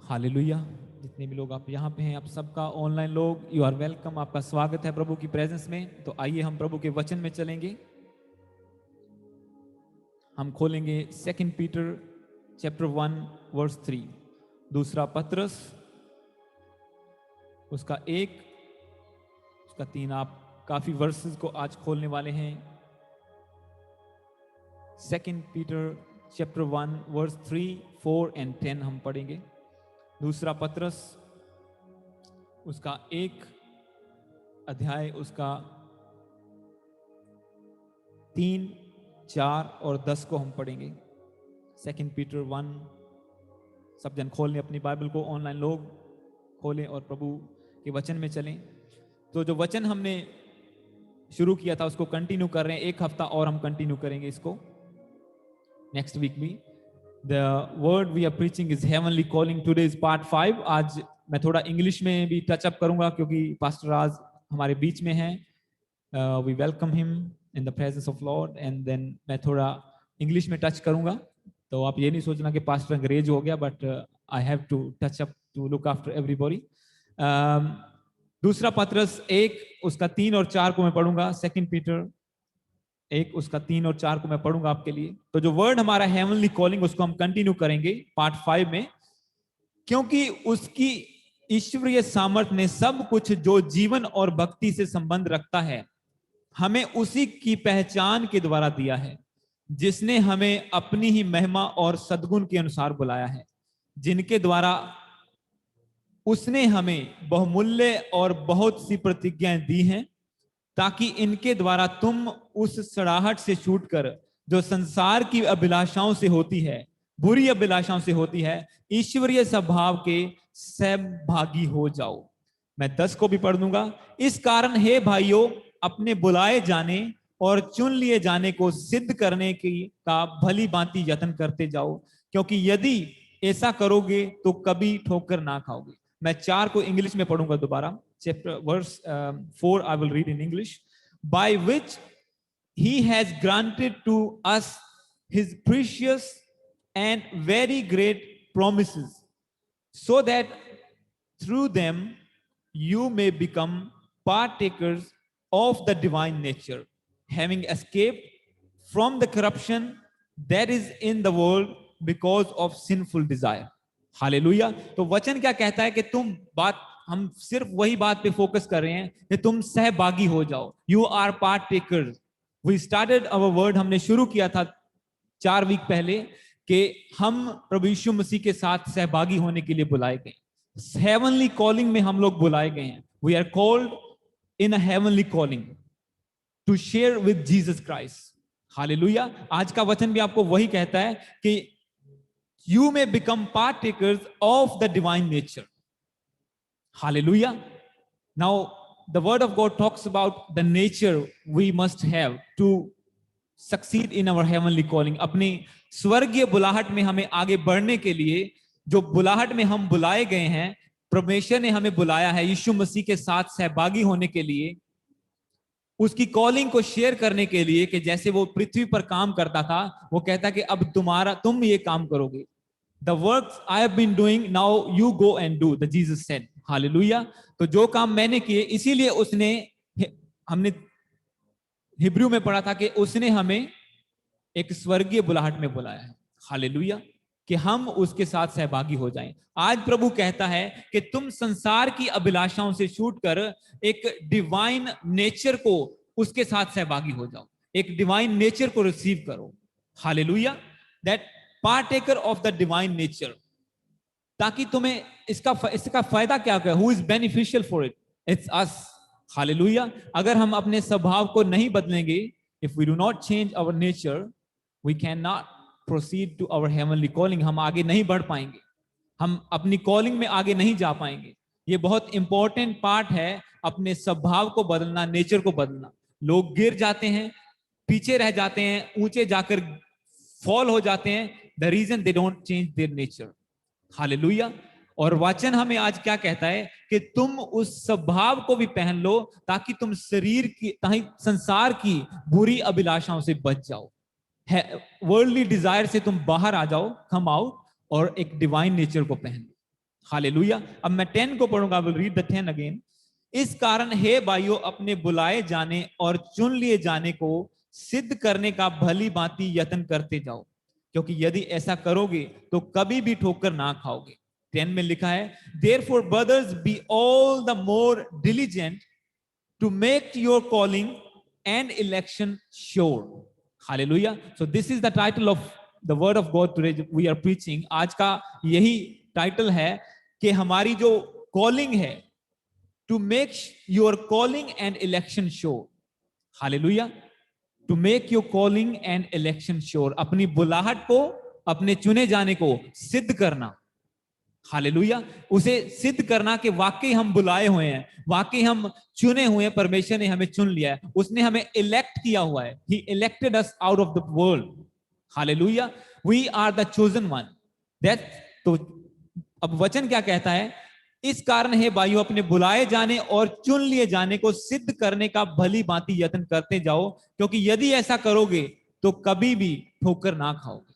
Hallelujah. जितने भी लोग आप यहाँ पे हैं, आप सबका, ऑनलाइन लोग, यू आर वेलकम। आपका स्वागत है प्रभु की प्रेजेंस में। तो आइए हम प्रभु के वचन में चलेंगे। हम खोलेंगे 2 पीटर चैप्टर 1 वर्स 3, दूसरा पत्रस उसका 1 उसका 3। आप काफी वर्सेस को आज खोलने वाले हैं। 2 पीटर चैप्टर 1 वर्स 3, 4 एंड 10 हम पढ़ेंगे। दूसरा पत्रस उसका 1 अध्याय, उसका 3, 4 और 10 को हम पढ़ेंगे। 2 पीटर 1। सब जन खोलें अपनी बाइबल को, ऑनलाइन लोग खोलें और प्रभु के वचन में चलें। तो जो वचन हमने शुरू किया था उसको कंटिन्यू कर रहे हैं। एक हफ्ता और हम कंटिन्यू करेंगे इसको, नेक्स्ट वीक भी। The word we are preaching is heavenly calling. Today is part 5। आज मैं थोड़ा इंग्लिश में भी टच अप करूंगा क्योंकि पास्टर राज हमारे बीच में हैं। We welcome him in the presence of Lord. And then मैं थोड़ा इंग्लिश में टच करूंगा। तो आप ये नहीं सोचना कि पास्टर अंग्रेज हो गया, but I have to touch up to look after everybody. दूसरा पत्रस 1 उसका 3 और 4 को मैं पढ़ूंगा। 2 पीटर 1 उसका 3 और 4 को मैं पढ़ूंगा आपके लिए। तो जो वर्ड हमारा हेवनली कॉलिंग, उसको हम कंटिन्यू करेंगे पार्ट 5 में। क्योंकि उसकी ईश्वरीय सामर्थ्य ने सब कुछ जो जीवन और भक्ति से संबंध रखता है हमें उसी की पहचान के द्वारा दिया है, जिसने हमें अपनी ही महिमा और सद्गुण के अनुसार बुलाया है, जिनके द्वारा उसने हमें बहुमूल्य और बहुत सी प्रतिज्ञाएं दी हैं, ताकि इनके द्वारा तुम उस सड़ाहट से छूटकर जो संसार की अभिलाषाओं से होती है, बुरी अभिलाषाओं से होती है, ईश्वरीय स्वभाव के सहभागी हो जाओ। मैं 10 को भी पढ़ दूंगा। इस कारण हे भाइयों, अपने बुलाए जाने और चुन लिए जाने को सिद्ध करने की का भली भांति यत्न करते जाओ, क्योंकि यदि ऐसा करोगे तो कभी ठोकर ना खाओगे। मैं 4 को इंग्लिश में पढ़ूंगा दोबारा। Chapter verse 4 I will read in English. By which he has granted to us his precious and very great promises, so that through them you may become partakers of the divine nature, having escaped from the corruption that is in the world because of sinful desire. Hallelujah. तो वचन क्या कहता है कि तुम हम सिर्फ वही बात पे फोकस कर रहे हैं कि तुम सहभागी हो जाओ। You are part takers. We started our word, हमने शुरू किया था 4 वीक पहले कि हम प्रभु यीशु मसीह के साथ सहभागी होने के लिए बुलाए गए। हेवनली कॉलिंग में हम लोग बुलाए गए हैं। We are called in a heavenly calling to share with Jesus Christ. Hallelujah. आज का वचन भी आपको वही कहता है कि you may become partakers of the divine nature. Hallelujah. Now the word of God talks about the nature we must have to succeed in our heavenly calling. अपनी स्वर्गीय बुलाहट में हमें आगे बढ़ने के लिए, जो बुलाहट में हम बुलाए गए हैं, परमेश्वर ने हमें बुलाया है यीशु मसीह के साथ सहभागी होने के लिए, उसकी कॉलिंग को शेयर करने के लिए। कि जैसे वो पृथ्वी पर काम करता था, वो कहता कि अब तुम ये काम करोगे। The works I have been doing, now you go and do, the Jesus said. Hallelujah. तो जो काम मैंने किए, इसीलिए उसने, हमने हिब्रू में पढ़ा था कि उसने हमें एक स्वर्गीय बुलाहट में बुलाया है। हालेलुया। कि हम उसके साथ सहभागी हो जाएं। आज प्रभु कहता है कि तुम संसार की अभिलाषाओं से छूटकर एक डिवाइन नेचर को, उसके साथ सहभागी हो जाओ, एक डिवाइन नेचर को रिसीव करो। Hallelujah. That partaker of the divine nature, ताकि तुम्हें इसका फायदा क्या है? Who is beneficial for it? It's us. Hallelujah. अगर हम अपने स्वभाव को नहीं बदलेंगे, if we do not change our nature, we can not proceed to our heavenly calling. हम आगे नहीं बढ़ पाएंगे, हम अपनी कॉलिंग में आगे नहीं जा पाएंगे। ये बहुत इंपॉर्टेंट पार्ट है, अपने स्वभाव को बदलना, नेचर को बदलना। लोग गिर जाते हैं, पीछे रह जाते हैं, ऊंचे जाकर फॉल हो जाते हैं। The reason they don't change their nature. Hallelujah. और वचन हमें आज क्या कहता है कि तुम उस स्वभाव को भी पहन लो, ताकि तुम संसार की बुरी अभिलाषाओं से बच जाओ, वर्ल्डली डिजायर से तुम बाहर आ जाओ, कम आउट, और एक डिवाइन नेचर को पहन लो। हालेलुया। अब मैं 10 को पढ़ूंगा, I will read the 10 again. इस कारण हे भाइयों, अपने बुलाए जाने और चुन लिए जाने को सिद्ध करने का भली भांति यत्न करते जाओ, क्योंकि यदि ऐसा करोगे तो कभी भी ठोकर ना खाओगे। 10 में लिखा है, therefore brothers be all the more diligent to make your calling and election sure. Hallelujah. So this is the title of the word of God today we are preaching. आज का यही टाइटल है कि हमारी जो कॉलिंग है, to make your calling and election sure. Hallelujah. To make your calling and election sure, अपनी बुलाहट को, अपने चुने जाने को सिद्ध करना। हालेलुया। उसे सिद्ध करना कि वाकई हम बुलाए हुए हैं, वाकई हम चुने हुए हैं, परमेश्वर ने हमें चुन लिया है, उसने हमें इलेक्ट किया हुआ है। He elected us out of the world. Hallelujah. We are the chosen one. That, तो अब वचन क्या कहता है, इस कारण है भाइयों, अपने बुलाए जाने और चुन लिए जाने को सिद्ध करने का भली भांति यत्न करते जाओ, क्योंकि यदि ऐसा करोगे तो कभी भी ठोकर ना खाओगे।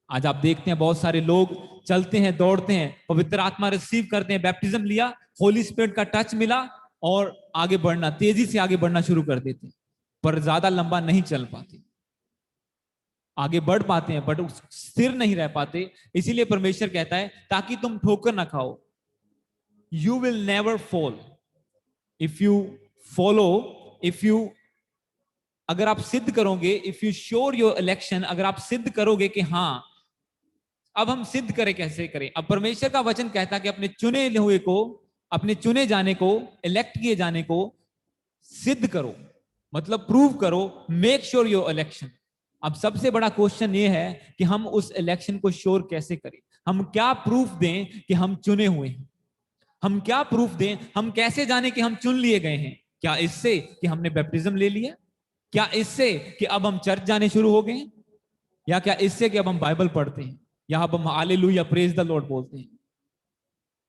आज आप देखते हैं बहुत सारे लोग चलते हैं, दौड़ते हैं, पवित्र आत्मा रिसीव करते हैं, बैप्टिज्म लिया, होली स्पिरिट का टच मिला और आगे बढ़ना, तेजी से आगे बढ़ना शुरू कर देते हैं, पर ज्यादा लंबा नहीं चल पाते। आगे बढ़ पाते हैं बट स्थिर नहीं रह पाते। इसीलिए परमेश्वर कहता है ताकि तुम ठोकर ना खाओ। You will never fall if you follow, if you, अगर आप सिद्ध करोगे, if you sure your election, अगर आप सिद्ध करोगे कि हाँ, अब हम सिद्ध करें, कैसे करें? अब परमेश्वर का वचन कहता है कि अपने चुने हुए को, अपने चुने जाने को, इलेक्ट किए जाने को सिद्ध करो, मतलब प्रूव करो, मेक श्योर योर इलेक्शन। अब सबसे बड़ा क्वेश्चन ये है कि हम उस इलेक्शन को श्योर कैसे करें? हम क्या प्रूफ दें कि हम चुने हुए हैं? हम क्या प्रूफ दें? हम कैसे जाने कि हम चुन लिए गए हैं? क्या इससे कि हमने बैप्टिज्म ले लिया? क्या इससे कि अब हम चर्च जाने शुरू हो गए? या क्या इससे कि अब हम बाइबल पढ़ते हैं, या अब हम हालेलुया प्रेज द लॉर्ड बोलते हैं?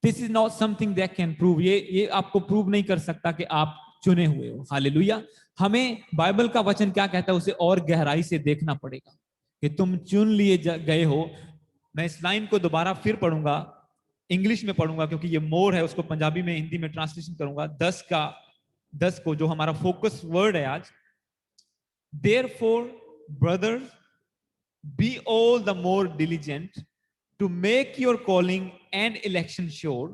This is not something that can prove. ये आपको प्रूव नहीं कर सकता कि आप चुने हुए हो। हालेलुया। हमें बाइबल का वचन क्या कहता है उसे और गहराई से देखना पड़ेगा कि तुम चुन लिए गए हो। मैं इस लाइन को दोबारा फिर पढ़ूंगा, इंग्लिश में पढ़ूंगा क्योंकि ये मोर है, उसको पंजाबी में, हिंदी में ट्रांसलेशन करूंगा। 10 को, जो हमारा फोकस वर्ड है आज, therefore brothers be all the more diligent to make your calling and election sure,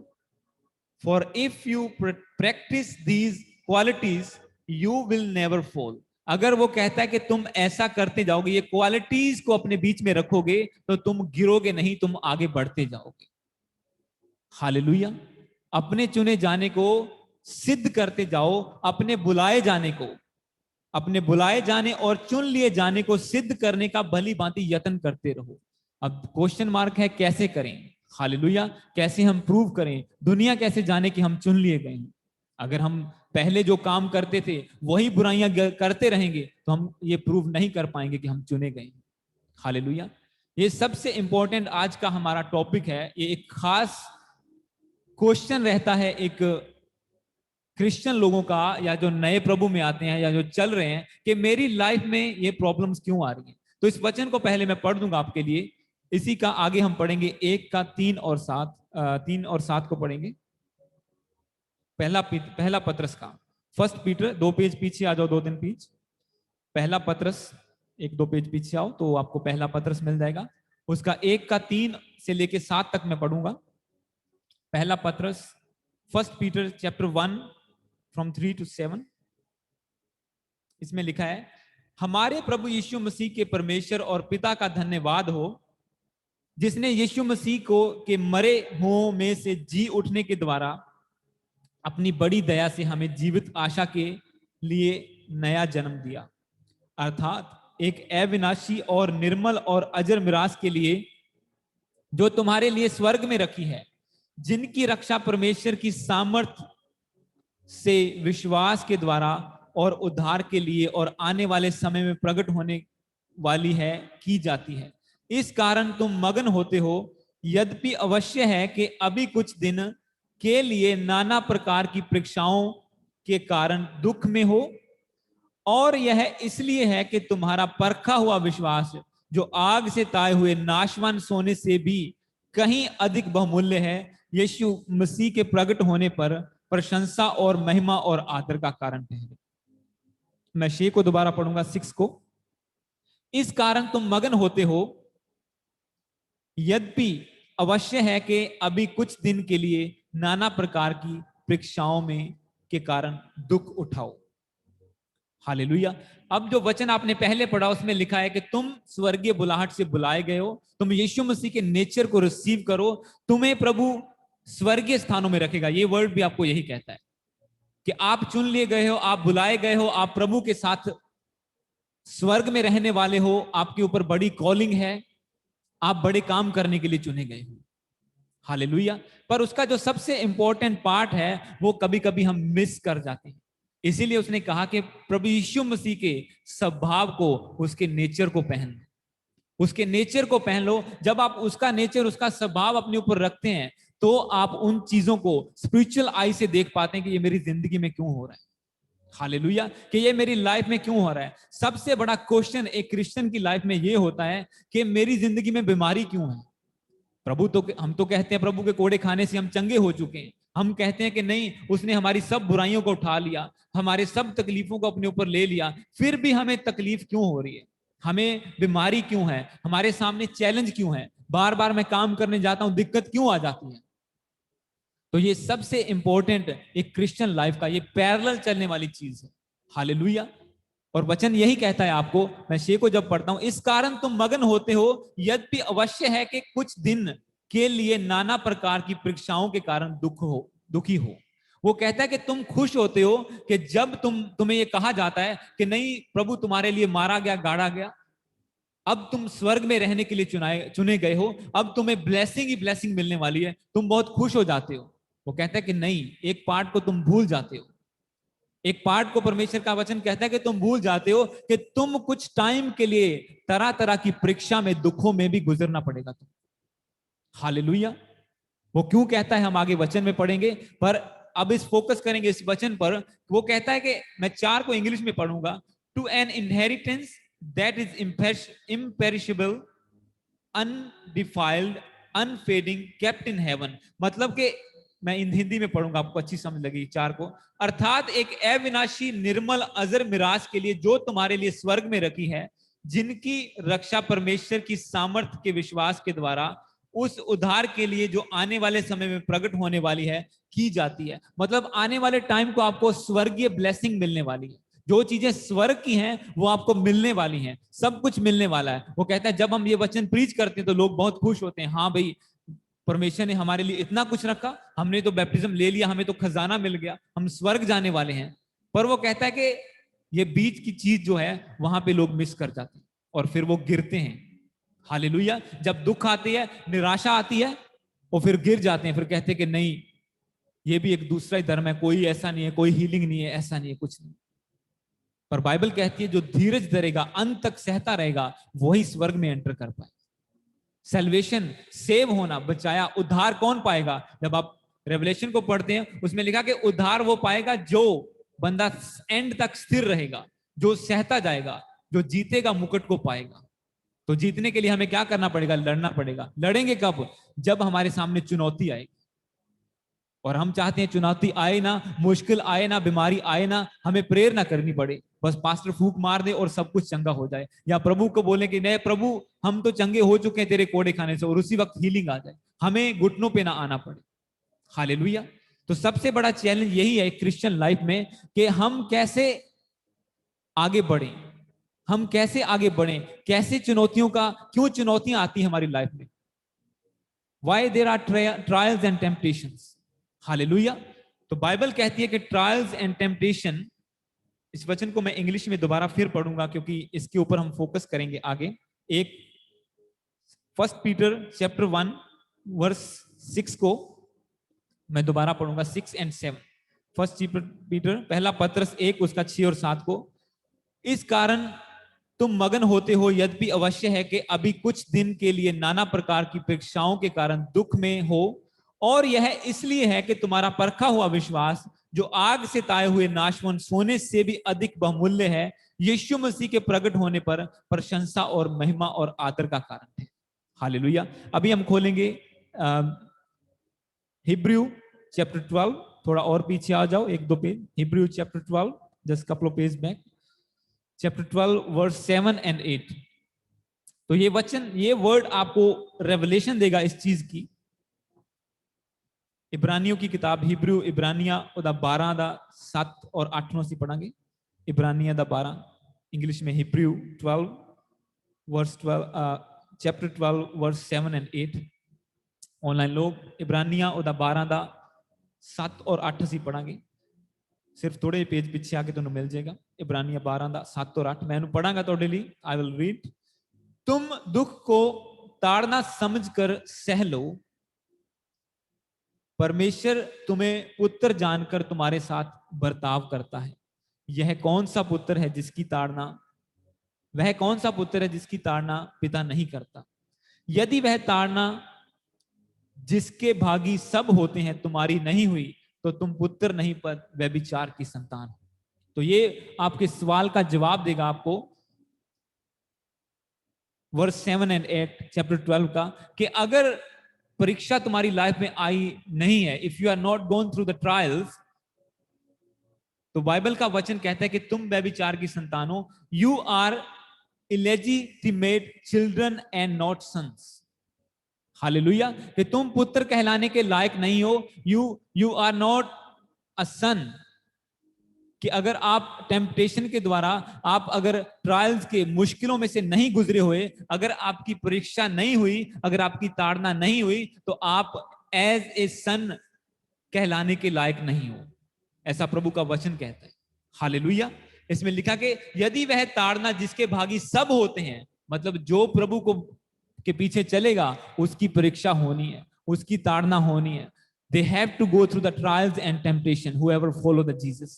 for if you practice these qualities you will never fall। अगर वो कहता है कि तुम ऐसा करते जाओगे, ये क्वालिटीज को अपने बीच में रखोगे, तो तुम गिरोगे नहीं, तुम आगे बढ़ते जाओगे। हालेलुया। अपने चुने जाने को सिद्ध करते जाओ, अपने बुलाए जाने को, अपने बुलाए जाने और चुन लिए जाने को सिद्ध करने का भली भांति यत्न करते रहो। अब क्वेश्चन मार्क है, कैसे करें? हालेलुया। कैसे हम प्रूव करें? दुनिया कैसे जाने कि हम चुन लिए गए हैं? अगर हम पहले जो काम करते थे वही बुराइयां करते रहेंगे तो हम ये प्रूव नहीं कर पाएंगे कि हम चुने गए हैं। हालेलुया। ये सबसे इंपॉर्टेंट आज का हमारा टॉपिक है। ये एक खास क्वेश्चन रहता है एक क्रिश्चियन लोगों का, या जो नए प्रभु में आते हैं या जो चल रहे हैं, कि मेरी लाइफ में ये प्रॉब्लम्स क्यों आ रही हैं। तो इस वचन को पहले मैं पढ़ दूंगा आपके लिए, इसी का आगे हम पढ़ेंगे 1 का 3 और 7, 3 और 7 को पढ़ेंगे। पहला पत्रस का, फर्स्ट पीटर, 2 पेज पीछे आ जाओ, 2-3 पेज। पहला पत्रस 1-2 पेज पीछे आओ तो आपको पहला पत्रस मिल जाएगा। उसका 1 का 3 से लेके 7 तक मैं पढ़ूंगा। पहला पत्रस, first Peter chapter 1 from 3 to 7। इसमें लिखा है, हमारे प्रभु यीशु मसीह के परमेश्वर और पिता का धन्यवाद हो, जिसने यीशु मसीह को के मरे हुओं में से जी उठने के द्वारा अपनी बड़ी दया से हमें जीवित आशा के लिए नया जन्म दिया, अर्थात एक अविनाशी और निर्मल और अजर मिरास के लिए, जो तुम्हारे लिए स्वर्ग में रखी है, जिनकी रक्षा परमेश्वर की सामर्थ से विश्वास के द्वारा और उद्धार के लिए और आने वाले समय में प्रकट होने वाली है, की जाती है। इस कारण तुम मगन होते हो, यद्यपि अवश्य है कि अभी कुछ दिन के लिए नाना प्रकार की परीक्षाओं के कारण दुख में हो, और यह इसलिए है कि तुम्हारा परखा हुआ विश्वास, जो आग से ताए हुए नाशवान सोने से भी कहीं अधिक बहुमूल्य है, यीशु मसीह के प्रकट होने पर प्रशंसा और महिमा और आदर का कारण ठहरे। मैं 6 को दोबारा पढ़ूंगा, 6 को। इस कारण तुम मगन होते हो, यद्यपि अवश्य है कि अभी कुछ दिन के लिए नाना प्रकार की परीक्षाओं में के कारण दुख उठाओ। हालेलुया। अब जो वचन आपने पहले पढ़ा उसमें लिखा है कि तुम स्वर्गीय बुलाहट से बुलाए गए हो, तुम यीशु मसीह के नेचर को रिसीव करो, तुम्हें प्रभु स्वर्गीय स्थानों में रखेगा। ये वर्ड भी आपको यही कहता है कि आप चुन लिए गए हो, आप बुलाए गए हो, आप प्रभु के साथ स्वर्ग में रहने वाले हो, आपके ऊपर बड़ी कॉलिंग है, आप बड़े काम करने के लिए चुने गए हो। हालेलुया। पर उसका जो सबसे इंपॉर्टेंट पार्ट है वो कभी कभी हम मिस कर जाते हैं। इसीलिए उसने कहा कि प्रभु यीशु मसीह के स्वभाव को, उसके नेचर को पहन लो, उसके नेचर को पहन लो। जब आप उसका नेचर, उसका स्वभाव अपने ऊपर रखते हैं तो आप उन चीजों को स्पिरिचुअल आई से देख पाते हैं कि ये मेरी जिंदगी में क्यों हो रहा है। हालेलुया। कि ये मेरी लाइफ में क्यों हो रहा है। सबसे बड़ा क्वेश्चन एक क्रिश्चियन की लाइफ में ये होता है कि मेरी जिंदगी में बीमारी क्यों है। प्रभु तो, हम तो कहते हैं प्रभु के कोड़े खाने से हम चंगे हो चुके हैं। हम कहते हैं कि नहीं, उसने हमारी सब बुराइयों को उठा लिया, हमारे सब तकलीफों को अपने ऊपर ले लिया, फिर भी हमें तकलीफ क्यों हो रही है, हमें बीमारी क्यों है, हमारे सामने चैलेंज क्यों है, बार बार मैं काम करने जाता हूं दिक्कत क्यों आ जाती है। तो ये सबसे इंपॉर्टेंट एक क्रिश्चियन लाइफ का ये पैरेलल चलने वाली चीज है। हालेलुया। और वचन यही कहता है आपको, मैं 6 को जब पढ़ता हूं, इस कारण तुम मगन होते हो, यद्यपि अवश्य है कि कुछ दिन के लिए नाना प्रकार की परीक्षाओं के कारण दुखी हो। वो कहता है कि तुम खुश होते हो कि जब तुम्हें ये कहा जाता है कि नहीं, प्रभु तुम्हारे लिए मारा गया, गाड़ा गया, अब तुम स्वर्ग में रहने के लिए चुने गए हो, अब तुम्हें ब्लेसिंग ही ब्लेसिंग मिलने वाली है, तुम बहुत खुश हो जाते हो। वो कहता है कि नहीं, एक पार्ट को तुम भूल जाते हो। एक पार्ट को परमेश्वर का वचन कहता है कि तुम भूल जाते हो कि तुम कुछ टाइम के लिए तरह तरह की परीक्षा में, दुखों में भी गुजरना पड़ेगा तुम। हालेलुया। वो क्यों कहता है हम आगे वचन में पढ़ेंगे, पर अब इस फोकस करेंगे इस वचन पर। वो कहता है कि मैं 4 को इंग्लिश में पढ़ूंगा, to an inheritance that is imperishable, undefiled, unfading, kept in heaven. मतलब कि मैं हिंदी में पढ़ूंगा, आपको अच्छी समझ लगी 4 को। अर्थात एक अविनाशी, निर्मल, अजर मिराज के लिए जो तुम्हारे लिए स्वर्ग में रखी है, जिनकी रक्षा परमेश्वर की सामर्थ्य के विश्वास के द्वारा उस उद्धार के लिए जो आने वाले समय में प्रकट होने वाली है की जाती है। मतलब आने वाले टाइम को आपको स्वर्गीय ब्लेसिंग मिलने वाली है, जो चीजें स्वर्ग की हैं वो आपको मिलने वाली हैं, सब कुछ मिलने वाला है। वो कहता है जब हम ये वचन प्रीच करते हैं तो लोग बहुत खुश होते हैं, हाँ भाई परमेश्वर ने हमारे लिए इतना कुछ रखा, हमने तो बैप्टिज्म ले लिया, हमें तो खजाना मिल गया, हम स्वर्ग जाने वाले हैं। पर वो कहता है कि ये बीच की चीज जो है वहां पे लोग मिस कर जाते हैं और फिर वो गिरते हैं। हालेलुया। जब दुख आती है, निराशा आती है, वो फिर गिर जाते हैं, फिर कहते हैं कि नहीं, ये भी एक दूसरा ही धर्म है, कोई ऐसा नहीं है, कोई हीलिंग नहीं है, ऐसा नहीं है, कुछ नहीं। पर बाइबल कहती है जो धीरज धरेगा, अंत तक सहता रहेगा, वही स्वर्ग में एंटर कर पाए। सैल्वेशन, सेव होना, बचाया, उद्धार कौन पाएगा? जब आप रेवलेशन को पढ़ते हैं उसमें लिखा कि उद्धार वो पाएगा जो बंदा एंड तक स्थिर रहेगा, जो सहता जाएगा, जो जीतेगा मुकुट को पाएगा। तो जीतने के लिए हमें क्या करना पड़ेगा? लड़ना पड़ेगा। लड़ेंगे कब? जब हमारे सामने चुनौती आएगी। और हम चाहते हैं चुनौती आए ना, मुश्किल आए ना, बीमारी आए ना, हमें प्रेयर ना करनी पड़े, बस पास्टर फूक मार दे और सब कुछ चंगा हो जाए, या प्रभु को बोले कि नहीं प्रभु हम तो चंगे हो चुके हैं तेरे कोड़े खाने से, और उसी वक्त हीलिंग आ जाए, हमें घुटनों पे ना आना पड़े। हालेलुया। तो सबसे बड़ा चैलेंज यही है क्रिश्चियन लाइफ में कि हम कैसे आगे बढ़े, हम कैसे आगे बढ़े, कैसे चुनौतियों का, क्यों चुनौतियां आती हैं हमारी लाइफ में, why there are trials and temptations. Hallelujah. तो बाइबल कहती है कि ट्रायल्स एंड टेम्पटेशन, इस वचन को मैं इंग्लिश में दोबारा फिर पढ़ूंगा क्योंकि इसके ऊपर हम फोकस करेंगे आगे। एक 1 पीटर चैप्टर 1 वर्स 6 को मैं दोबारा पढ़ूंगा, 6 and 7। 1 पीटर पहला पत्रस 1 उसका 6 और 7 को, इस कारण तुम मगन होते हो, यद्यपि अवश्य है कि अभी कुछ दिन के लिए नाना प्रकार की परीक्षाओं के कारण दुख में हो, और यह इसलिए है कि तुम्हारा परखा हुआ विश्वास, जो आग से ताए हुए नाशवान सोने से भी अधिक बहुमूल्य है, यीशु मसीह के प्रकट होने पर प्रशंसा और महिमा और आदर का कारण है। हालेलुया। अभी हम खोलेंगे हिब्रू चैप्टर 12, थोड़ा और पीछे आ जाओ, 1-2 page, Hebrew chapter 12, just couple of page back, chapter 12 verse 7 and 8। तो ये वचन, ये वर्ड आपको रेवलेशन देगा इस चीज की। इब्रानियों की किताब, हिब्रू इब्रानिया 12 दा 7 और 8 सी पढ़ांगे। इब्रानिया 12, इंग्लिश में Hebrew 12 verse 12, chapter 12 verse 7 and 8। Online लोग इब्रानिया 12 दा 7 और 8 सी पढ़ांगे। सिर्फ थोड़े पेज पीछे आके तुहानू मिल जाएगा। इब्रानिया 12 दा 7 और 8 मैं पढ़ांगा तुहाडे लिए। I will read. तुम दुख को ताड़ना समझकर सह लो, परमेश्वर तुम्हें पुत्र जानकर तुम्हारे साथ बर्ताव करता है। यह कौन सा पुत्र है जिसकी ताड़ना, वह कौन सा पुत्र है जिसकी ताड़ना पिता नहीं करता। यदि वह ताड़ना जिसके भागी सब होते हैं तुम्हारी नहीं हुई, तो तुम पुत्र नहीं पर व्यभिचार की संतान। तो ये आपके सवाल का जवाब देगा आपको वर्स 7 एंड 8 चैप्टर 12 का, कि अगर परीक्षा तुम्हारी लाइफ में आई नहीं है, if you are not gone through the trials, तो बाइबल का वचन कहता है कि तुम व्यभिचार की संतान हो। You are illegitimate children and not sons. Hallelujah. कि तुम पुत्र कहलाने के लायक नहीं हो। You are not a son. कि अगर आप टेम्पटेशन के द्वारा, आप अगर ट्रायल्स के मुश्किलों में से नहीं गुजरे हुए, अगर आपकी परीक्षा नहीं हुई, अगर आपकी ताड़ना नहीं हुई, तो आप एज ए सन कहलाने के लायक नहीं हो। ऐसा प्रभु का वचन कहता है। हालेलुया। इसमें लिखा कि यदि वह ताड़ना जिसके भागी सब होते हैं, मतलब जो प्रभु को के पीछे चलेगा उसकी परीक्षा होनी है, उसकी ताड़ना होनी है। They have to go through the trials and temptation, whoever follow the Jesus.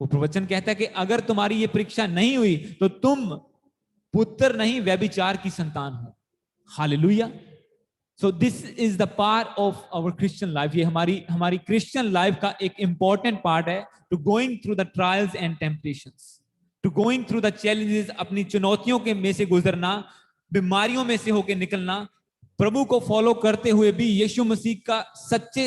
वो प्रवचन कहता है कि अगर तुम्हारी ये परीक्षा नहीं हुई तो तुम पुत्र नहीं व्यभिचार की संतान हो। Hallelujah. So this is the part of our Christian life. ये हमारी क्रिश्चियन लाइफ का एक इंपॉर्टेंट पार्ट है। To going through the trials and temptations, to going through the challenges, अपनी चुनौतियों के में से गुजरना, बीमारियों में से होकर निकलना, प्रभु को फॉलो करते हुए भी, यीशु मसीह का सच्चे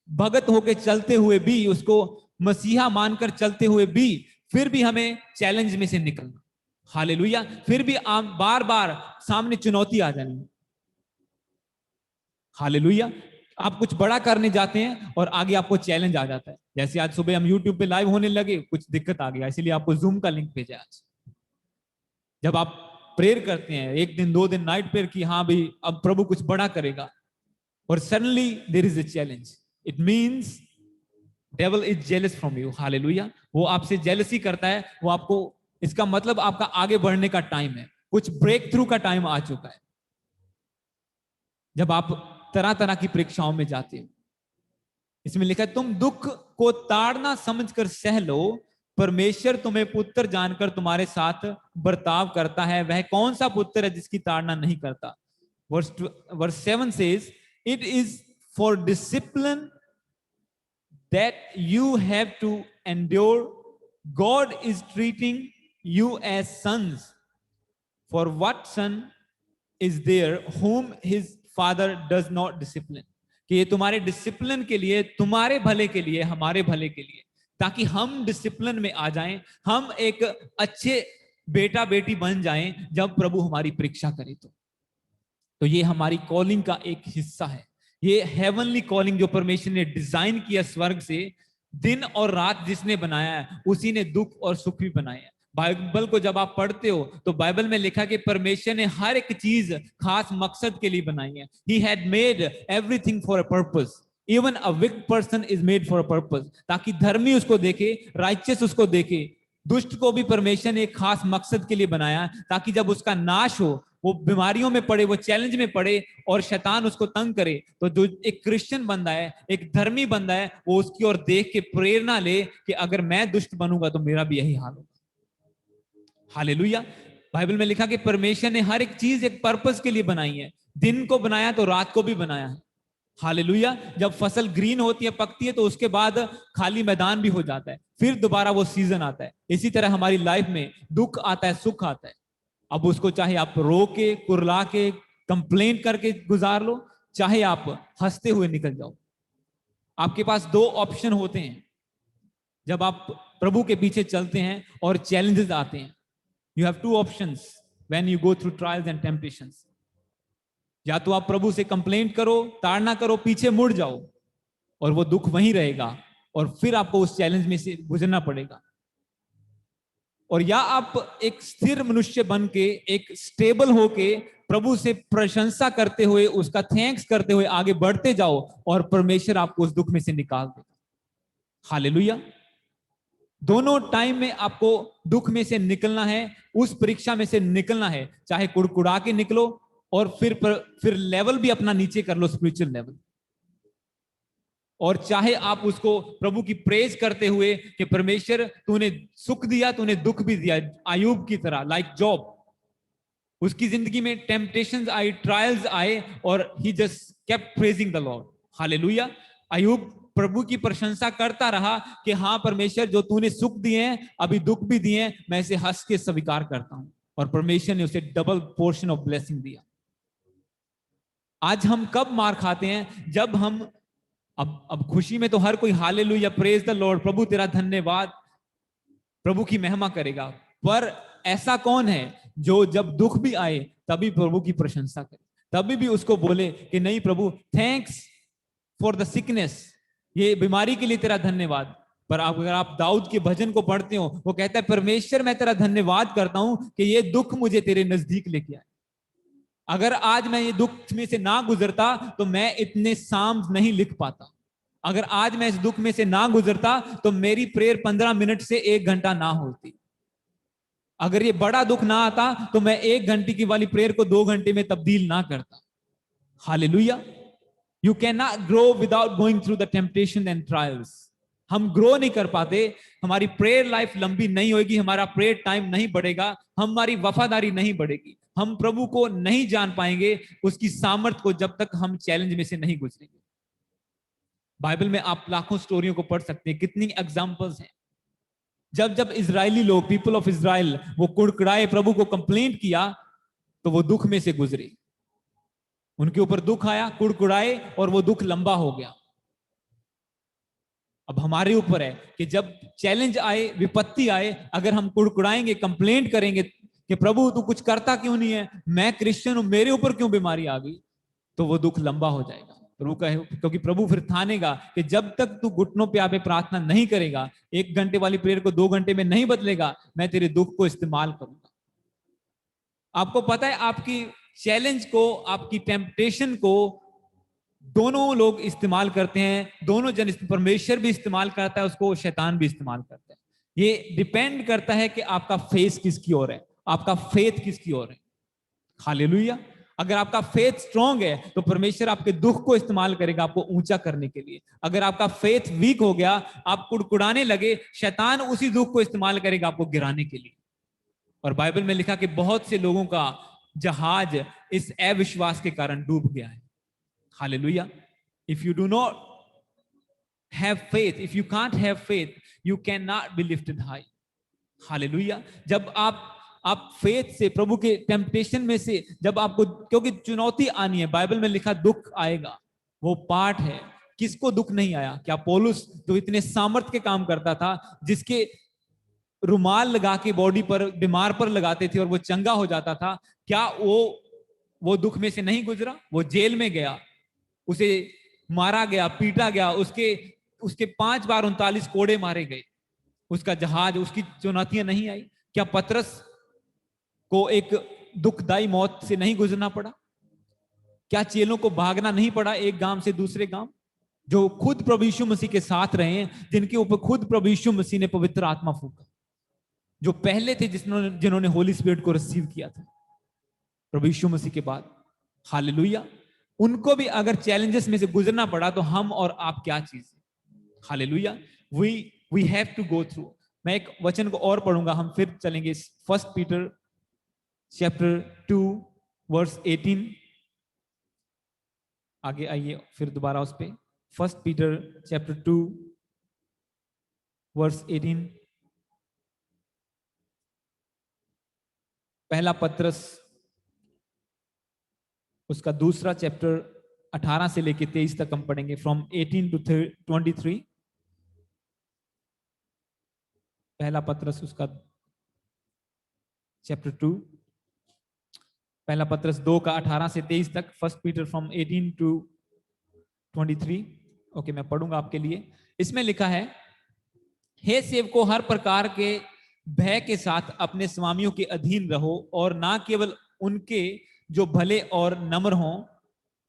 भगत होकर चलते हुए भी, उसको मसीहा मानकर चलते हुए भी, फिर भी हमें चैलेंज में से निकलना। हालेलुया। फिर भी आप बार बार सामने चुनौती आ जानी है। हालेलुया। आप कुछ बड़ा करने जाते हैं और आगे आपको चैलेंज आ जाता है। जैसे आज सुबह हम YouTube पे लाइव होने लगे, कुछ दिक्कत आ गया, इसीलिए आपको जूम का लिंक भेजा आज। जब आप प्रेयर करते हैं, 1 दिन 2 दिन नाइट प्रेयर की, हाँ भाई अब प्रभु कुछ बड़ा करेगा, और suddenly there is a challenge, it means devil is jealous from you. Hallelujah. वो आपसे जेलसी करता है। वो आपको, इसका मतलब आपका आगे बढ़ने का टाइम है, कुछ ब्रेक थ्रू का टाइम आ चुका है। जब आप तरह तरह की परीक्षाओं में जाते हो, इसमें लिखा है तुम दुख को ताड़ना समझकर सह लो, परमेश्वर तुम्हें पुत्र जानकर तुम्हारे साथ बर्ताव करता है। वह कौन सा पुत्र है जिसकी ताड़ना नहीं करता। Verse 7 says, it is for discipline that you have to endure. God is treating you as sons. For what son is there whom his father does not discipline? कि ये तुम्हारे डिसिप्लिन के लिए, तुम्हारे भले के लिए, हमारे भले के लिए, ताकि हम डिसिप्लिन में आ जाएं, हम एक अच्छे बेटा बेटी बन जाएं जब प्रभु हमारी परीक्षा करे। तो ये हमारी कॉलिंग का एक हिस्सा है। ये हेवनली कॉलिंग जो परमेश्वर ने डिजाइन किया स्वर्ग से, दिन और रात जिसने बनाया है, उसी ने दुख और सुख भी बनाए हैं। बाइबल को जब आप पढ़ते हो तो बाइबल में लिखा कि परमेश्वर ने हर एक चीज खास मकसद के लिए बनाई है। He had made everything for a purpose. Even a wicked person is made for a purpose. ताकि धर्मी उसको देखे, राइचियस उसको देखे। दुष्ट को भी परमेश्वर ने एक खास मकसद के लिए बनाया, ताकि जब उसका नाश हो, वो बीमारियों में पड़े, वो चैलेंज में पड़े और शैतान उसको तंग करे, तो जो एक क्रिश्चियन बंदा है, एक धर्मी बंदा है, वो उसकी ओर देख के प्रेरणा ले कि अगर मैं दुष्ट बनूंगा तो मेरा भी यही हाल होगा। हालेलुया। बाइबल में लिखा कि परमेश्वर ने हर एक चीज एक पर्पस के लिए बनाई है। दिन को बनाया तो रात को भी बनाया है। हालेलुया। जब फसल ग्रीन होती है, पकती है, तो उसके बाद खाली मैदान भी हो जाता है, फिर दोबारा वो सीजन आता है। इसी तरह हमारी लाइफ में दुख आता है, सुख आता है। अब उसको चाहे आप रो के, कुरला के, कंप्लेंट करके गुजार लो, चाहे आप हंसते हुए निकल जाओ। आपके पास दो ऑप्शन होते हैं जब आप प्रभु के पीछे चलते हैं और चैलेंजेस आते हैं। You have two options when you go through trials and temptations. या तो आप प्रभु से कंप्लेंट करो, ताड़ना करो, पीछे मुड़ जाओ और वो दुख वहीं रहेगा और फिर आपको उस चैलेंज में से गुजरना पड़ेगा। और या आप एक स्थिर मनुष्य बन के, एक स्टेबल होके प्रभु से प्रशंसा करते हुए, उसका थैंक्स करते हुए आगे बढ़ते जाओ और परमेश्वर आपको उस दुख में से निकाल देगा। हालेलुया। दोनों टाइम में आपको दुख में से निकलना है, उस परीक्षा में से निकलना है, चाहे कुड़कुड़ा के निकलो और फिर लेवल भी अपना नीचे कर लो, स्पिरिचुअल लेवल। और चाहे आप उसको प्रभु की प्रेज करते हुए कि परमेश्वर तूने सुख दिया, तूने दुख भी दिया, आयूब की तरह, लाइक जॉब। उसकी जिंदगी में टेम्पटेशंस आई, ट्रायल्स आए और he just kept praising the Lord. Hallelujah. आयूब प्रभु की प्रशंसा करता रहा कि हाँ परमेश्वर, जो तूने सुख दिए हैं, अभी दुख भी दिए हैं, मैं इसे हंस के स्वीकार करता हूं। और परमेश्वर ने उसे डबल पोर्शन ऑफ ब्लेसिंग दिया। आज हम कब मार खाते हैं? जब हम अब खुशी में तो हर कोई हालेलुया, प्रेज द लॉर्ड, प्रभु तेरा धन्यवाद, प्रभु की महिमा करेगा। पर ऐसा कौन है जो जब दुख भी आए तभी प्रभु की प्रशंसा करे, तभी भी उसको बोले कि नहीं प्रभु, थैंक्स फॉर द सिकनेस, ये बीमारी के लिए तेरा धन्यवाद। पर आप अगर आप दाऊद के भजन को पढ़ते हो, वो कहता है परमेश्वर मैं तेरा धन्यवाद करता हूं कि ये दुख मुझे तेरे नजदीक लेके आए। अगर आज मैं ये दुख में से ना गुजरता तो मैं इतने साम्स नहीं लिख पाता। अगर आज मैं इस दुख में से ना गुजरता तो मेरी प्रेयर 15 मिनट से 1 घंटा ना होती। अगर ये बड़ा दुख ना आता तो मैं 1 घंटे की वाली प्रेयर को 2 घंटे में तब्दील ना करता। Hallelujah. You can not grow without going through the temptation and trials. हम ग्रो नहीं कर पाते, हमारी प्रेयर लाइफ लंबी नहीं होगी, हमारा प्रेयर टाइम नहीं बढ़ेगा, हमारी वफादारी नहीं बढ़ेगी, हम प्रभु को नहीं जान पाएंगे, उसकी सामर्थ को, जब तक हम चैलेंज में से नहीं गुजरेंगे। बाइबल में आप लाखों स्टोरियों को पढ़ सकते हैं, कितनी एग्जाम्पल्स हैं। जब जब इजरायली लोग, पीपल ऑफ इजराइल, वो कुड़कुड़ाए, प्रभु को कंप्लेंट किया, तो वो दुख में से गुजरे। उनके ऊपर दुख आया, कुड़कुड़ाए और वो दुख लंबा हो गया। अब हमारे ऊपर है कि जब चैलेंज आए, विपत्ति आए, अगर हम कुड़कुड़ाएंगे, कंप्लेंट करेंगे कि प्रभु तू कुछ करता क्यों नहीं है, मैं क्रिश्चियन हूं, मेरे ऊपर क्यों बीमारी आ गई, तो वो दुख लंबा हो जाएगा। प्रभु कहे, क्योंकि प्रभु फिर ठानेगा कि जब तक तू घुटनों पे आके प्रार्थना नहीं करेगा, 1 घंटे वाली प्रेयर को 2 घंटे में नहीं बदलेगा, मैं तेरे दुख को इस्तेमाल करूंगा। आपको पता है, आपकी चैलेंज को, आपकी टेम्पटेशन को दोनों लोग इस्तेमाल करते हैं, दोनों जन, परमेश्वर भी इस्तेमाल करता है उसको, शैतान भी इस्तेमाल करता है। ये डिपेंड करता है कि आपका फेस किसकी ओर है, आपका फेथ किसकी ओर है। हालेलुया। अगर आपका फेथ स्ट्रांग है तो परमेश्वर आपके दुख को इस्तेमाल करेगा आपको ऊंचा करने के लिए। अगर आपका फेथ वीक हो गया, आप कुड़कुड़ाने लगे, शैतान उसी दुख को इस्तेमाल करेगा आपको गिराने के लिए। और बाइबल में लिखा कि बहुत से लोगों का जहाज इस अविश्वास के कारण डूब गया है। Hallelujah. If you do not have faith, if you can't have faith, you cannot be lifted high. Hallelujah. जब आप फेथ से, प्रभु के टेम्पटेशन में से जब आपको, क्योंकि चुनौती आनी है, बाइबल में लिखा दुख आएगा, वो पार्ट है। किसको दुख नहीं आया? क्या पौलुस जो इतने सामर्थ के काम करता था, जिसके रुमाल लगा के बॉडी पर, बीमार पर लगाते थे और वो चंगा हो जाता था, क्या वो दुख में से नहीं गुजरा? वो जेल में गया, उसे मारा गया, पीटा गया, उसके 5 बार 39 कोड़े मारे गए, उसका जहाज, उसकी चुनौतियां नहीं आई। क्या पतरस को एक दुखदाई मौत से नहीं गुजरना पड़ा? क्या चेलों को भागना नहीं पड़ा एक गांव से दूसरे गांव? जो खुद प्रभु यीशु मसीह के साथ रहे हैं, जिनके ऊपर खुद प्रभु यीशु मसीह ने पवित्र आत्मा फूका, जो पहले थे जिन्होंने होली स्पिरिट को रिसीव किया था प्रभु यीशु मसीह के बाद। हालेलुया। उनको भी अगर चैलेंजेस में से गुजरना पड़ा तो हम और आप क्या चीज है? Hallelujah. We have to go through. मैं एक वचन को और पढ़ूंगा, हम फिर चलेंगे 1 पीटर चैप्टर 2 वर्स 18। आगे आइए फिर दोबारा उस पे। 1 पीटर चैप्टर 2 वर्स 18। पहला पत्रस उसका दूसरा चैप्टर 18 से लेके 23 तक हम पढ़ेंगे, फ्रॉम 18 to 23। पहला पत्रस उसका चैप्टर 2, पहला पत्रस 2 का 18 से 23 तक, first Peter from 18 to 23। Okay, मैं पढ़ूंगा आपके लिए। इसमें लिखा है, हे सेवको, हर प्रकार के भय के साथ अपने स्वामियों के अधीन रहो, और ना केवल उनके जो भले और नम्र हों,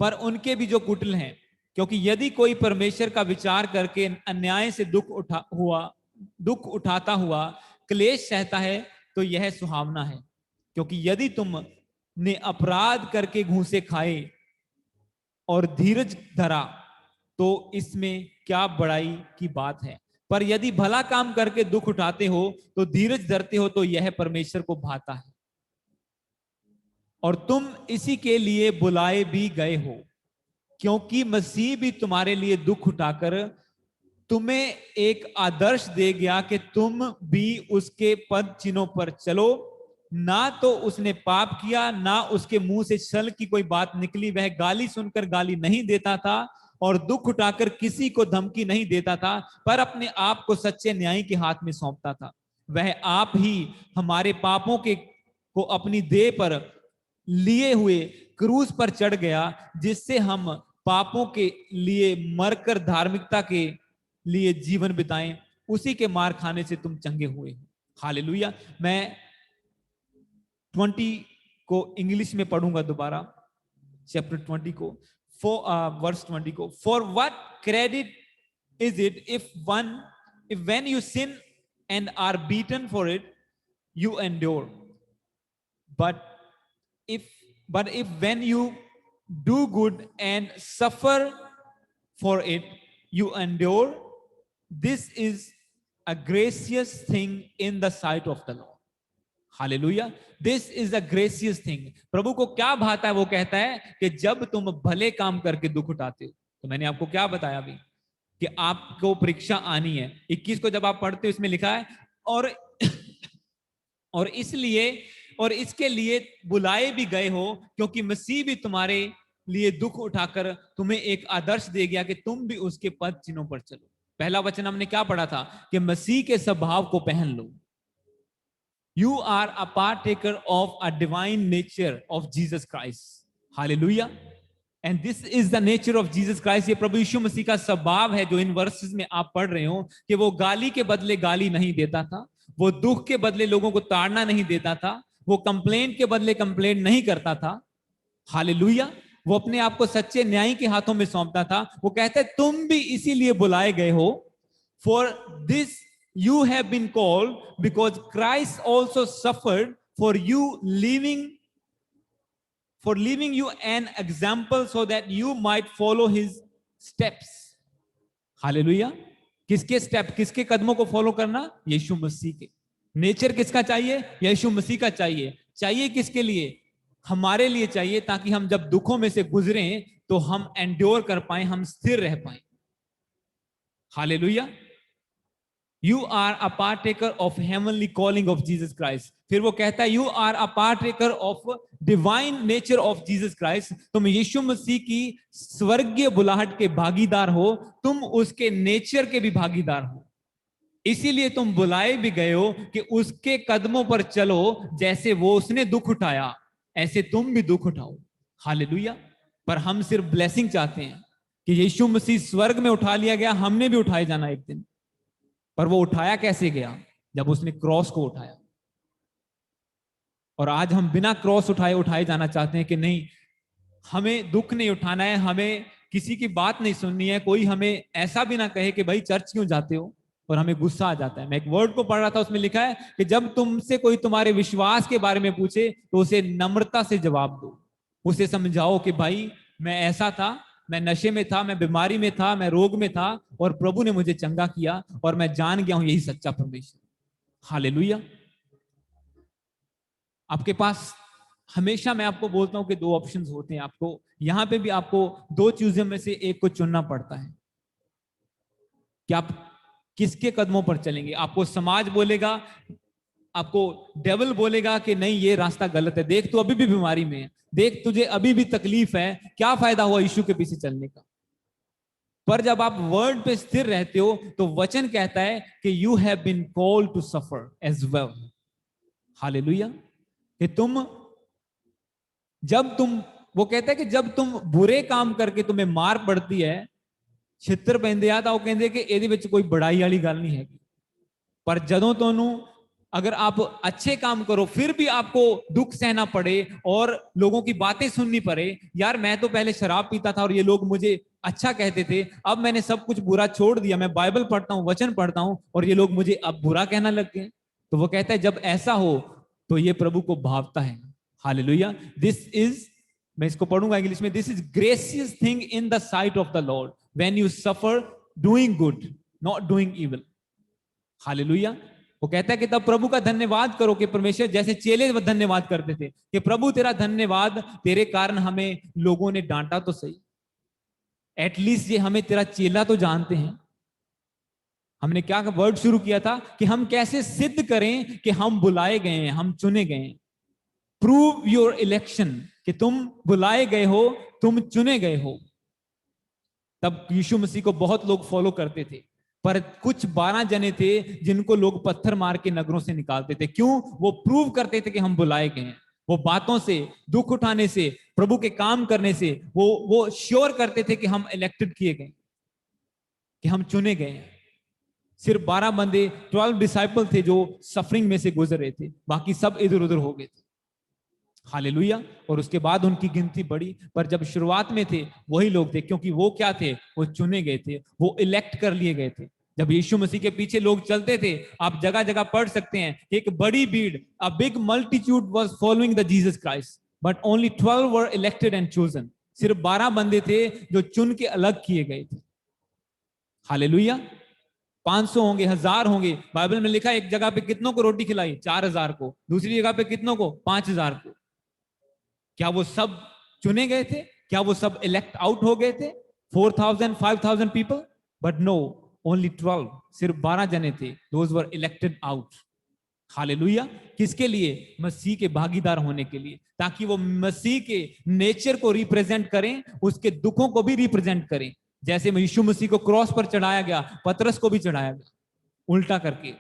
पर उनके भी जो कुटिल हैं, क्योंकि यदि कोई परमेश्वर का विचार करके अन्याय से दुख उठाता हुआ क्लेश सहता है, तो यह सुहावना है। क्योंकि यदि तुम ने अपराध करके घूंसे खाए और धीरज धरा, तो इसमें क्या बड़ाई की बात है। पर यदि भला काम करके दुख उठाते हो तो धीरज धरते हो, तो यह परमेश्वर को भाता है। और तुम इसी के लिए बुलाए भी गए हो, क्योंकि मसीह भी तुम्हारे लिए दुख उठाकर तुम्हें एक आदर्श दे गया कि तुम भी उसके पद चिन्हों पर चलो। ना तो उसने पाप किया, ना उसके मुंह से छल की कोई बात निकली। वह गाली सुनकर गाली नहीं देता था, और दुख उठाकर किसी को धमकी नहीं देता था, पर अपने आप को सच्चे न्यायी के हाथ में सौंपता था। वह आप ही हमारे पापों को अपनी देह पर लिए हुए क्रूस पर चढ़ गया, जिससे हम पापों के लिए मरकर धार्मिकता के लिए जीवन बिताएं। उसी के मार खाने से तुम चंगे हुए हो। हालेलुया। मैं 20 को इंग्लिश में पढ़ूंगा दोबारा, चैप्टर 20 को, वर्स 20 को। For what credit is it if when you sin and are beaten for it, you endure. But if when you do good and suffer for it, you endure, this is a gracious thing in the sight of the Lord. Hallelujah. This is a gracious thing. प्रभु को क्या भाता है? वो कहता है कि जब तुम भले काम करके दुख उठाते हो। तो मैंने आपको क्या बताया अभी कि आपको परीक्षा आनी है। 21 को जब आप पढ़ते हो, इसमें लिखा है, और इसलिए और इसके लिए बुलाए भी गए हो, क्योंकि मसीह भी तुम्हारे लिए दुख उठाकर तुम्हें एक आदर्श दे गया कि तुम भी उसके पद चिन्हों पर चलो। पहला वचन हमने क्या पढ़ा था कि मसीह के स्वभाव को पहन लो। You are a partaker of a divine nature of Jesus Christ. Hallelujah. And this is the nature of Jesus Christ. ये प्रभु यीशु मसीह का स्वभाव है, जो इन वर्सेस में आप पढ़ रहे हो, कि वो गाली के बदले गाली नहीं देता था, वो दुख के बदले लोगों को ताड़ना नहीं देता था, वो कंप्लेंट के बदले कंप्लेंट नहीं करता था। हालेलुया। वो अपने आप को सच्चे न्यायी के हाथों में सौंपता था। वो कहता है तुम भी इसीलिए बुलाए गए हो। For this you have been called, because Christ also suffered for you, leaving you an example so that you might follow his steps. Hallelujah. किसके स्टेप, किसके कदमों को फॉलो करना? यीशु मसीह के। नेचर किसका चाहिए? यीशु मसीह का चाहिए। चाहिए किसके लिए? हमारे लिए चाहिए, ताकि हम जब दुखों में से गुजरें तो हम एंड्योर कर पाए, हम स्थिर रह पाए। Hallelujah. You are a partaker of heavenly calling of Jesus Christ. फिर वो कहता है you are a partaker of divine nature of Jesus Christ. तुम यीशु मसीह की स्वर्गीय बुलाहट के भागीदार हो, तुम उसके नेचर के भी भागीदार हो। इसीलिए तुम बुलाए भी गए हो कि उसके कदमों पर चलो। जैसे वो उसने दुख उठाया, ऐसे तुम भी दुख उठाओ। हालेलुया। पर हम सिर्फ ब्लेसिंग चाहते हैं कि यीशु मसीह स्वर्ग में उठा लिया गया, हमने भी उठाए जाना एक दिन। पर वो उठाया कैसे गया? जब उसने क्रॉस को उठाया। और आज हम बिना क्रॉस उठाए जाना चाहते हैं कि नहीं, हमें दुख नहीं उठाना है, हमें किसी की बात नहीं सुननी है, कोई हमें ऐसा भी ना कहे कि भाई चर्च क्यों जाते हो, और हमें गुस्सा आ जाता है। मैं एक वर्ड को पढ़ रहा था, उसमें लिखा है कि जब तुमसे कोई तुम्हारे विश्वास के बारे में पूछे तो उसे नम्रता से जवाब दो। उसे समझाओ कि भाई मैं ऐसा था, मैं नशे में था, मैं बीमारी में था, मैं रोग में था, और प्रभु ने मुझे चंगा किया, और मैं जान गया हूं यही सच्चा परमेश्वर। हालेलुया। आपके पास हमेशा, मैं आपको बोलता हूं कि दो ऑप्शंस होते हैं। आपको यहां पे भी आपको दो चीजों में से एक को चुनना पड़ता है कि आप किसके कदमों पर चलेंगे। आपको समाज बोलेगा आपको डेविल बोलेगा कि नहीं ये रास्ता गलत है, देख तू अभी भी बीमारी में है, देख तुझे अभी भी तकलीफ है, क्या फायदा हुआ यीशु के पीछे चलने का। पर जब आप वर्ड पे स्थिर रहते हो तो वचन कहता है कि you have been called to suffer as well. Hallelujah. कि वो कहता है कि जब तुम बुरे काम करके तुम्हें मार पड़ती है, छित्र पैंदे आ तो कहते कि ਇਹਦੇ ਵਿੱਚ कोई बड़ाई वाली गल नहीं हैगी। पर जदों ਤੁਹਾਨੂੰ अगर आप अच्छे काम करो फिर भी आपको दुख सहना पड़े और लोगों की बातें सुननी पड़े, यार मैं तो पहले शराब पीता था और ये लोग मुझे अच्छा कहते थे, अब मैंने सब कुछ बुरा छोड़ दिया, मैं बाइबल पढ़ता हूँ, वचन पढ़ता हूँ और ये लोग मुझे अब बुरा कहना लग गए। तो वो कहता है जब ऐसा हो तो ये प्रभु को भावता है। हालेलुया। दिस इज, मैं इसको पढ़ूंगा इंग्लिश में, this is gracious thing in the site of the Lord when you suffer doing good not doing evil. Hallelujah. वो कहता है कि तब प्रभु का धन्यवाद करो कि परमेश्वर, जैसे चेले धन्यवाद करते थे कि प्रभु तेरा धन्यवाद, तेरे कारण हमें लोगों ने डांटा तो सही, एटलीस्ट ये हमें तेरा चेला तो जानते हैं। हमने क्या वर्ड शुरू किया था कि हम कैसे सिद्ध करें कि हम बुलाए गए हैं, हम चुने गए हैं। प्रूव योर इलेक्शन, कि तुम बुलाए गए हो, तुम चुने गए हो। तब यीशु मसीह को बहुत लोग फॉलो करते थे, पर कुछ 12 जने थे जिनको लोग पत्थर मार के नगरों से निकालते थे। क्यों? वो प्रूव करते थे कि हम बुलाए गए हैं। वो बातों से, दुख उठाने से, प्रभु के काम करने से वो श्योर करते थे कि हम इलेक्टेड किए गए, कि हम चुने गए हैं। सिर्फ 12 बंदे, 12 डिसाइपल थे जो सफरिंग में से गुजर रहे थे, बाकी सब इधर उधर हो गए थे। हालेलुया। और उसके बाद उनकी गिनती बढ़ी, पर जब शुरुआत में थे वही लोग थे, क्योंकि वो क्या थे? वो चुने गए थे, वो इलेक्ट कर लिए गए थे। जब यीशु मसीह के पीछे लोग चलते थे, आप जगह जगह पढ़ सकते हैं, एक बड़ी भीड़, a big multitude was following the Jesus Christ, but only 12 were elected and chosen. सिर्फ 12 बंदे थे जो चुन के अलग किए गए थे। हालेलुया। 500 होंगे, 1000 होंगे। बाइबल में लिखा है एक जगह पे कितनों को रोटी खिलाई? 4000 को। दूसरी जगह पे कितनों को? 5000 को। क्या वो सब चुने गए थे? क्या वो सब इलेक्ट आउट हो गए थे? 4000, 5000 पीपल? बट नो, ओनली 12, सिर्फ 12 जने थे, those were elected out. Hallelujah. किसके लिए? मसीह के भागीदार होने के लिए, ताकि वो मसीह के नेचर को रिप्रेजेंट करें, उसके दुखों को भी रिप्रेजेंट करें। जैसे यीशु मसीह को क्रॉस पर चढ़ाया गया, पतरस को भी चढ़ाया गया उल्टा करके।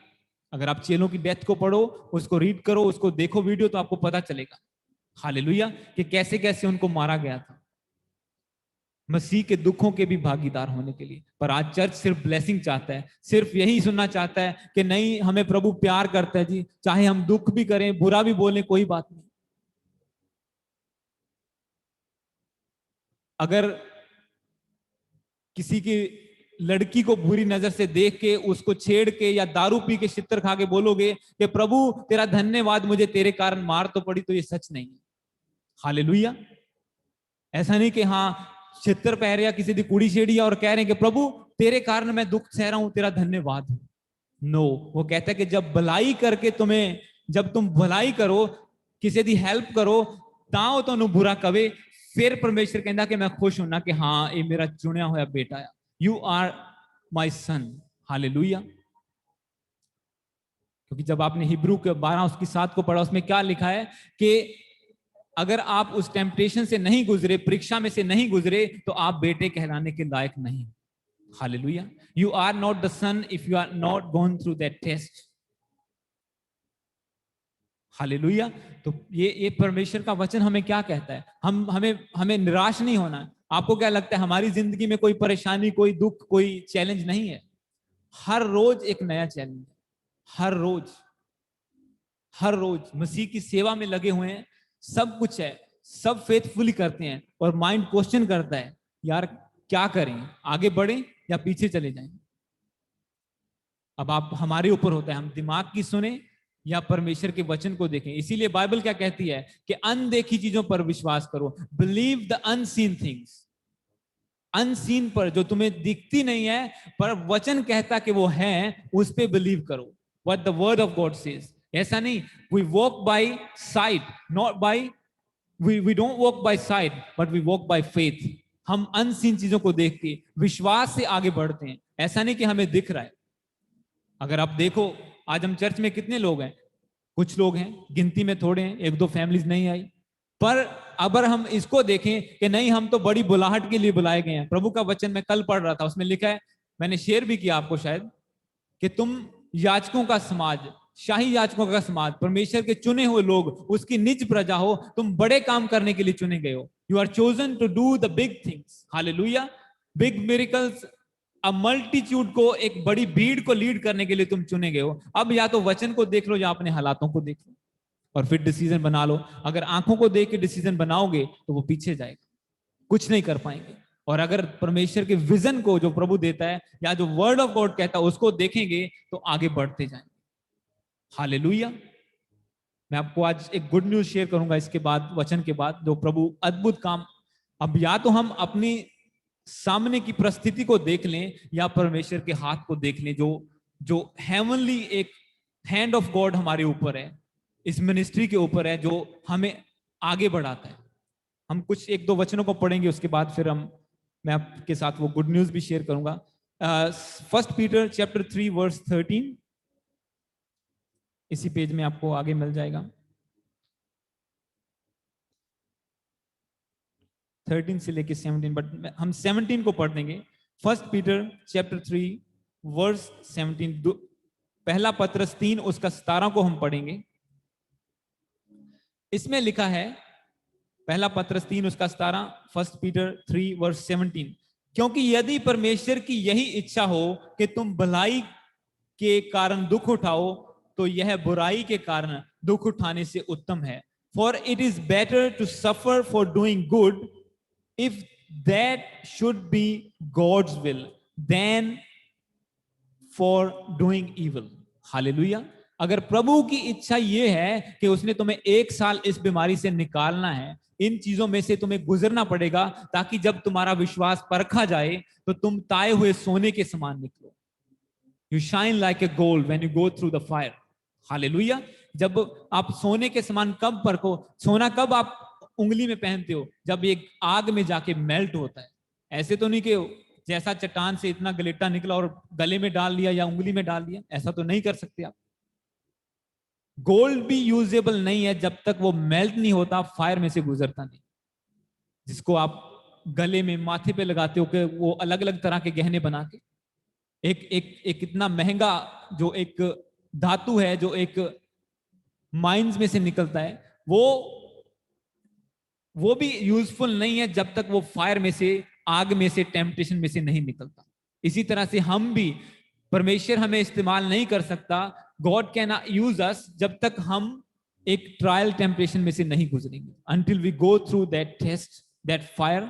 अगर आप चेलों की डेथ को पढ़ो, उसको रीड करो, उसको देखो वीडियो, तो आपको पता चलेगा हालेलुया कि कैसे कैसे उनको मारा गया था, मसीह के दुखों के भी भागीदार होने के लिए। पर आज चर्च सिर्फ ब्लेसिंग चाहता है, सिर्फ यही सुनना चाहता है कि नहीं, हमें प्रभु प्यार करता है जी, चाहे हम दुख भी करें, बुरा भी बोलें, कोई बात नहीं। अगर किसी की लड़की को बुरी नजर से देख के, उसको छेड़ के या दारू पी के छितर खा के बोलोगे कि प्रभु तेरा धन्यवाद, मुझे तेरे कारण मार तो पड़ी, तो ये सच नहीं है। हालेलुया। ऐसा नहीं कि हाँ छितर पह रहे, किसी की कुड़ी छेड़ी और कह रहे हैं कि प्रभु तेरे कारण मैं दुख सह रहा हूं, तेरा धन्यवाद। नो, वो कहता है कि जब भलाई करके तुम्हें, जब तुम भलाई करो, किसी की हेल्प करो, ताओ तो बुरा कवे, फिर परमेश्वर कहता कि मैं खुश हूं ना कि हाँ ये मेरा चुनिया हुआ बेटा है, you are my son. Hallelujah. क्योंकि जब आपने हिब्रू के 12 उसकी 7 को पढ़ा, उसमें क्या लिखा है कि अगर आप उस टेम्पटेशन से नहीं गुजरे, परीक्षा में से नहीं गुजरे, तो आप बेटे कहलाने के लायक नहीं। Hallelujah. You are not the son if you are not gone through that test. Hallelujah. तो ये परमेश्वर का वचन हमें क्या कहता है? हमें निराश नहीं होना है। आपको क्या लगता है हमारी जिंदगी में कोई परेशानी, कोई दुख, कोई चैलेंज नहीं है? हर रोज एक नया चैलेंज है। हर रोज मसीह की सेवा में लगे हुए हैं, सब कुछ है, सब फेथफुली करते हैं, और माइंड क्वेश्चन करता है यार क्या करें, आगे बढ़ें या पीछे चले जाएं। अब आप हमारे ऊपर होता है, हम दिमाग की सुने या परमेश्वर के वचन को देखें। इसीलिए बाइबल क्या कहती है कि अनदेखी चीजों पर विश्वास करो, believe the unseen things. Unseen पर, जो तुम्हें दिखती नहीं है पर वचन कहता कि वो है, उस पे बिलीव करो, what the word of God says. ऐसा नहीं, we walk by sight, not by, we don't walk by sight but we walk by faith. हम अनसीन चीजों को देख के विश्वास से आगे बढ़ते हैं। ऐसा नहीं कि हमें दिख रहा है। अगर आप देखो आज हम चर्च में कितने लोग हैं, कुछ लोग हैं, गिनती में थोड़े हैं, 1-2 फैमिलीज नहीं आई। पर अगर हम इसको देखें कि नहीं, हम तो बड़ी बुलाहट के लिए बुलाए गए हैं। प्रभु का वचन मैं कल पढ़ रहा था, उसमें लिखा है, मैंने शेयर भी किया आपको शायद, कि तुम याजकों का समाज, शाही याजकों का समाज, परमेश्वर के चुने हुए लोग, उसकी निज प्रजा हो, तुम बड़े काम करने के लिए चुने गए हो। You are chosen to do the big things, hallelujah, big miracles. अब मल्टीट्यूड को, एक बड़ी भीड़ को लीड करने के लिए तुम चुने गए हो। अब या तो वचन को देख लो या अपने हालातों को देख लो और फिर डिसीजन बना लो। अगर आंखों को देख के डिसीजन बनाओगे तो वो पीछे जाएगा, कुछ नहीं कर पाएंगे। और अगर परमेश्वर के विजन को जो प्रभु देता है या जो वर्ड ऑफ गॉड कहता है उसको देखेंगे तो आगे बढ़ते जाएंगे। हालेलुया। मैं आपको आज एक गुड न्यूज शेयर करूंगा इसके बाद, वचन के बाद, जो प्रभु अद्भुत काम, अब या तो हम अपनी सामने की परिस्थिति को देख लें या परमेश्वर के हाथ को देख लें, जो जो हेवनली एक हैंड ऑफ गॉड हमारे ऊपर है, इस मिनिस्ट्री के ऊपर है, जो हमें आगे बढ़ाता है। हम कुछ 1-2 वचनों को पढ़ेंगे, उसके बाद फिर मैं आपके साथ वो गुड न्यूज भी शेयर करूंगा। 1 पीटर चैप्टर 3 वर्स 13, इसी पेज में आपको आगे मिल जाएगा। 13 से लेके 17, बट हम 17 को पढ़ देंगे। 1 पीटर चैप्टर 3 वर्स 17, पहला पत्रस 3 उसका 17 को हम पढ़ेंगे। इसमें लिखा है, पहला पत्रस 3 उसका 17, 1 पीटर 3 वर्स 17, क्योंकि यदि परमेश्वर की यही इच्छा हो कि तुम भलाई के कारण दुख उठाओ, तो यह बुराई के कारण दुख उठाने से उत्तम है। For it is better to suffer for doing good, if that should be God's will, then for doing evil. Hallelujah. अगर प्रभु की इच्छा यह है कि उसने तुम्हें 1 साल इस बीमारी से निकालना है, इन चीजों में से तुम्हें गुजरना पड़ेगा, ताकि जब तुम्हारा विश्वास परखा जाए तो तुम ताए हुए सोने के समान निकलो। You shine like a gold when you go through the fire. Hallelujah. जब आप सोने के समान कब परखो, सोना कब आप उंगली में पहनते हो, जब ये आग में जाके मेल्ट होता है। ऐसे तो नहीं कि जैसा चट्टान से इतना गलेटा निकला और गले में डाल लिया या उंगली में डाल दिया, ऐसा तो नहीं कर सकते आप। गोल्ड भी यूजेबल नहीं है जब तक वो मेल्ट नहीं होता, फायर में से गुजरता नहीं। जिसको आप गले में, माथे पे लगाते हो, कि वो अलग अलग तरह के गहने बना के, एक इतना महंगा जो एक धातु है, जो एक माइंस में से निकलता है, वो भी यूजफुल नहीं है जब तक वो फायर में से, आग में से, टेम्पटेशन में से नहीं निकलता। इसी तरह से हम भी, परमेश्वर हमें इस्तेमाल नहीं कर सकता, गॉड कैन नॉट यूज अस, जब तक हम एक ट्रायल टेम्पटेशन में से नहीं गुजरेंगे, until we go through that test, that fire,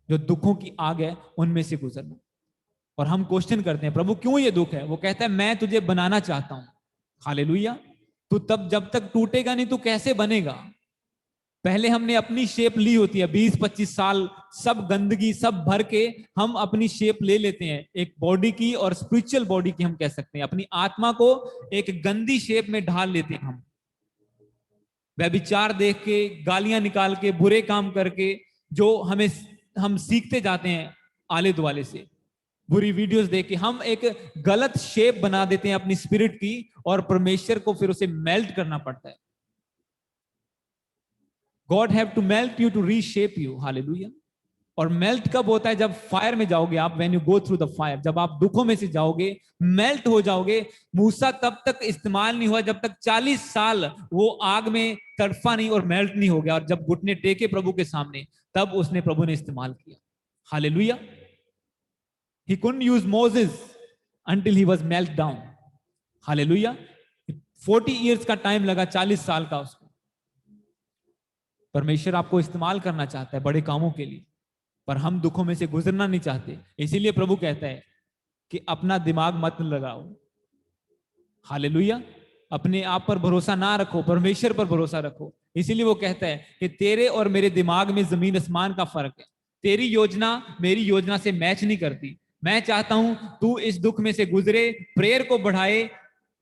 जो दुखों की आग है उनमें से गुजरना। और हम क्वेश्चन करते हैं, प्रभु क्यों ये दुख है? वो कहता है, मैं तुझे बनाना चाहता हूं। हालेलुया। तू तब जब तक टूटेगा नहीं, तू कैसे बनेगा? पहले हमने अपनी शेप ली होती है, 20-25 साल सब गंदगी सब भर के हम अपनी शेप ले लेते हैं, एक बॉडी की, और स्पिरिचुअल बॉडी की हम कह सकते हैं। अपनी आत्मा को एक गंदी शेप में ढाल लेते हैं हम, व्यभिचार देख के, गालियां निकाल के, बुरे काम करके, जो हम सीखते जाते हैं आले दुआले से, बुरी वीडियोस देख के हम एक गलत शेप बना देते हैं अपनी स्पिरिट की, और परमेश्वर को फिर उसे मेल्ट करना पड़ता है। God have to melt you to reshape you. Hallelujah. और मेल्ट कब होता है? जब फायर में जाओगे आप, when you go through the fire, जब आप दुखों में से जाओगे, मेल्ट हो जाओगे। मूसा तब तक इस्तेमाल नहीं हुआ जब तक 40 साल वो आग में तड़फा नहीं और मेल्ट नहीं हो गया, और जब घुटने टेके प्रभु के सामने, तब उसने, प्रभु ने इस्तेमाल किया। Hallelujah. He couldn't use Moses until he was melt down. Hallelujah. 40 years का टाइम लगा, 40 साल का उसको। परमेश्वर आपको इस्तेमाल करना चाहता है बड़े कामों के लिए, पर हम दुखों में से गुजरना नहीं चाहते। इसीलिए प्रभु कहता है कि अपना दिमाग मत लगाओ। हालेलुया। अपने आप पर भरोसा ना रखो, परमेश्वर पर भरोसा रखो। इसीलिए वो कहता है कि तेरे और मेरे दिमाग में जमीन आसमान का फर्क है। तेरी योजना मेरी योजना से मैच नहीं करती। मैं चाहता हूं तू इस दुख में से गुजरे, प्रेयर को बढ़ाए,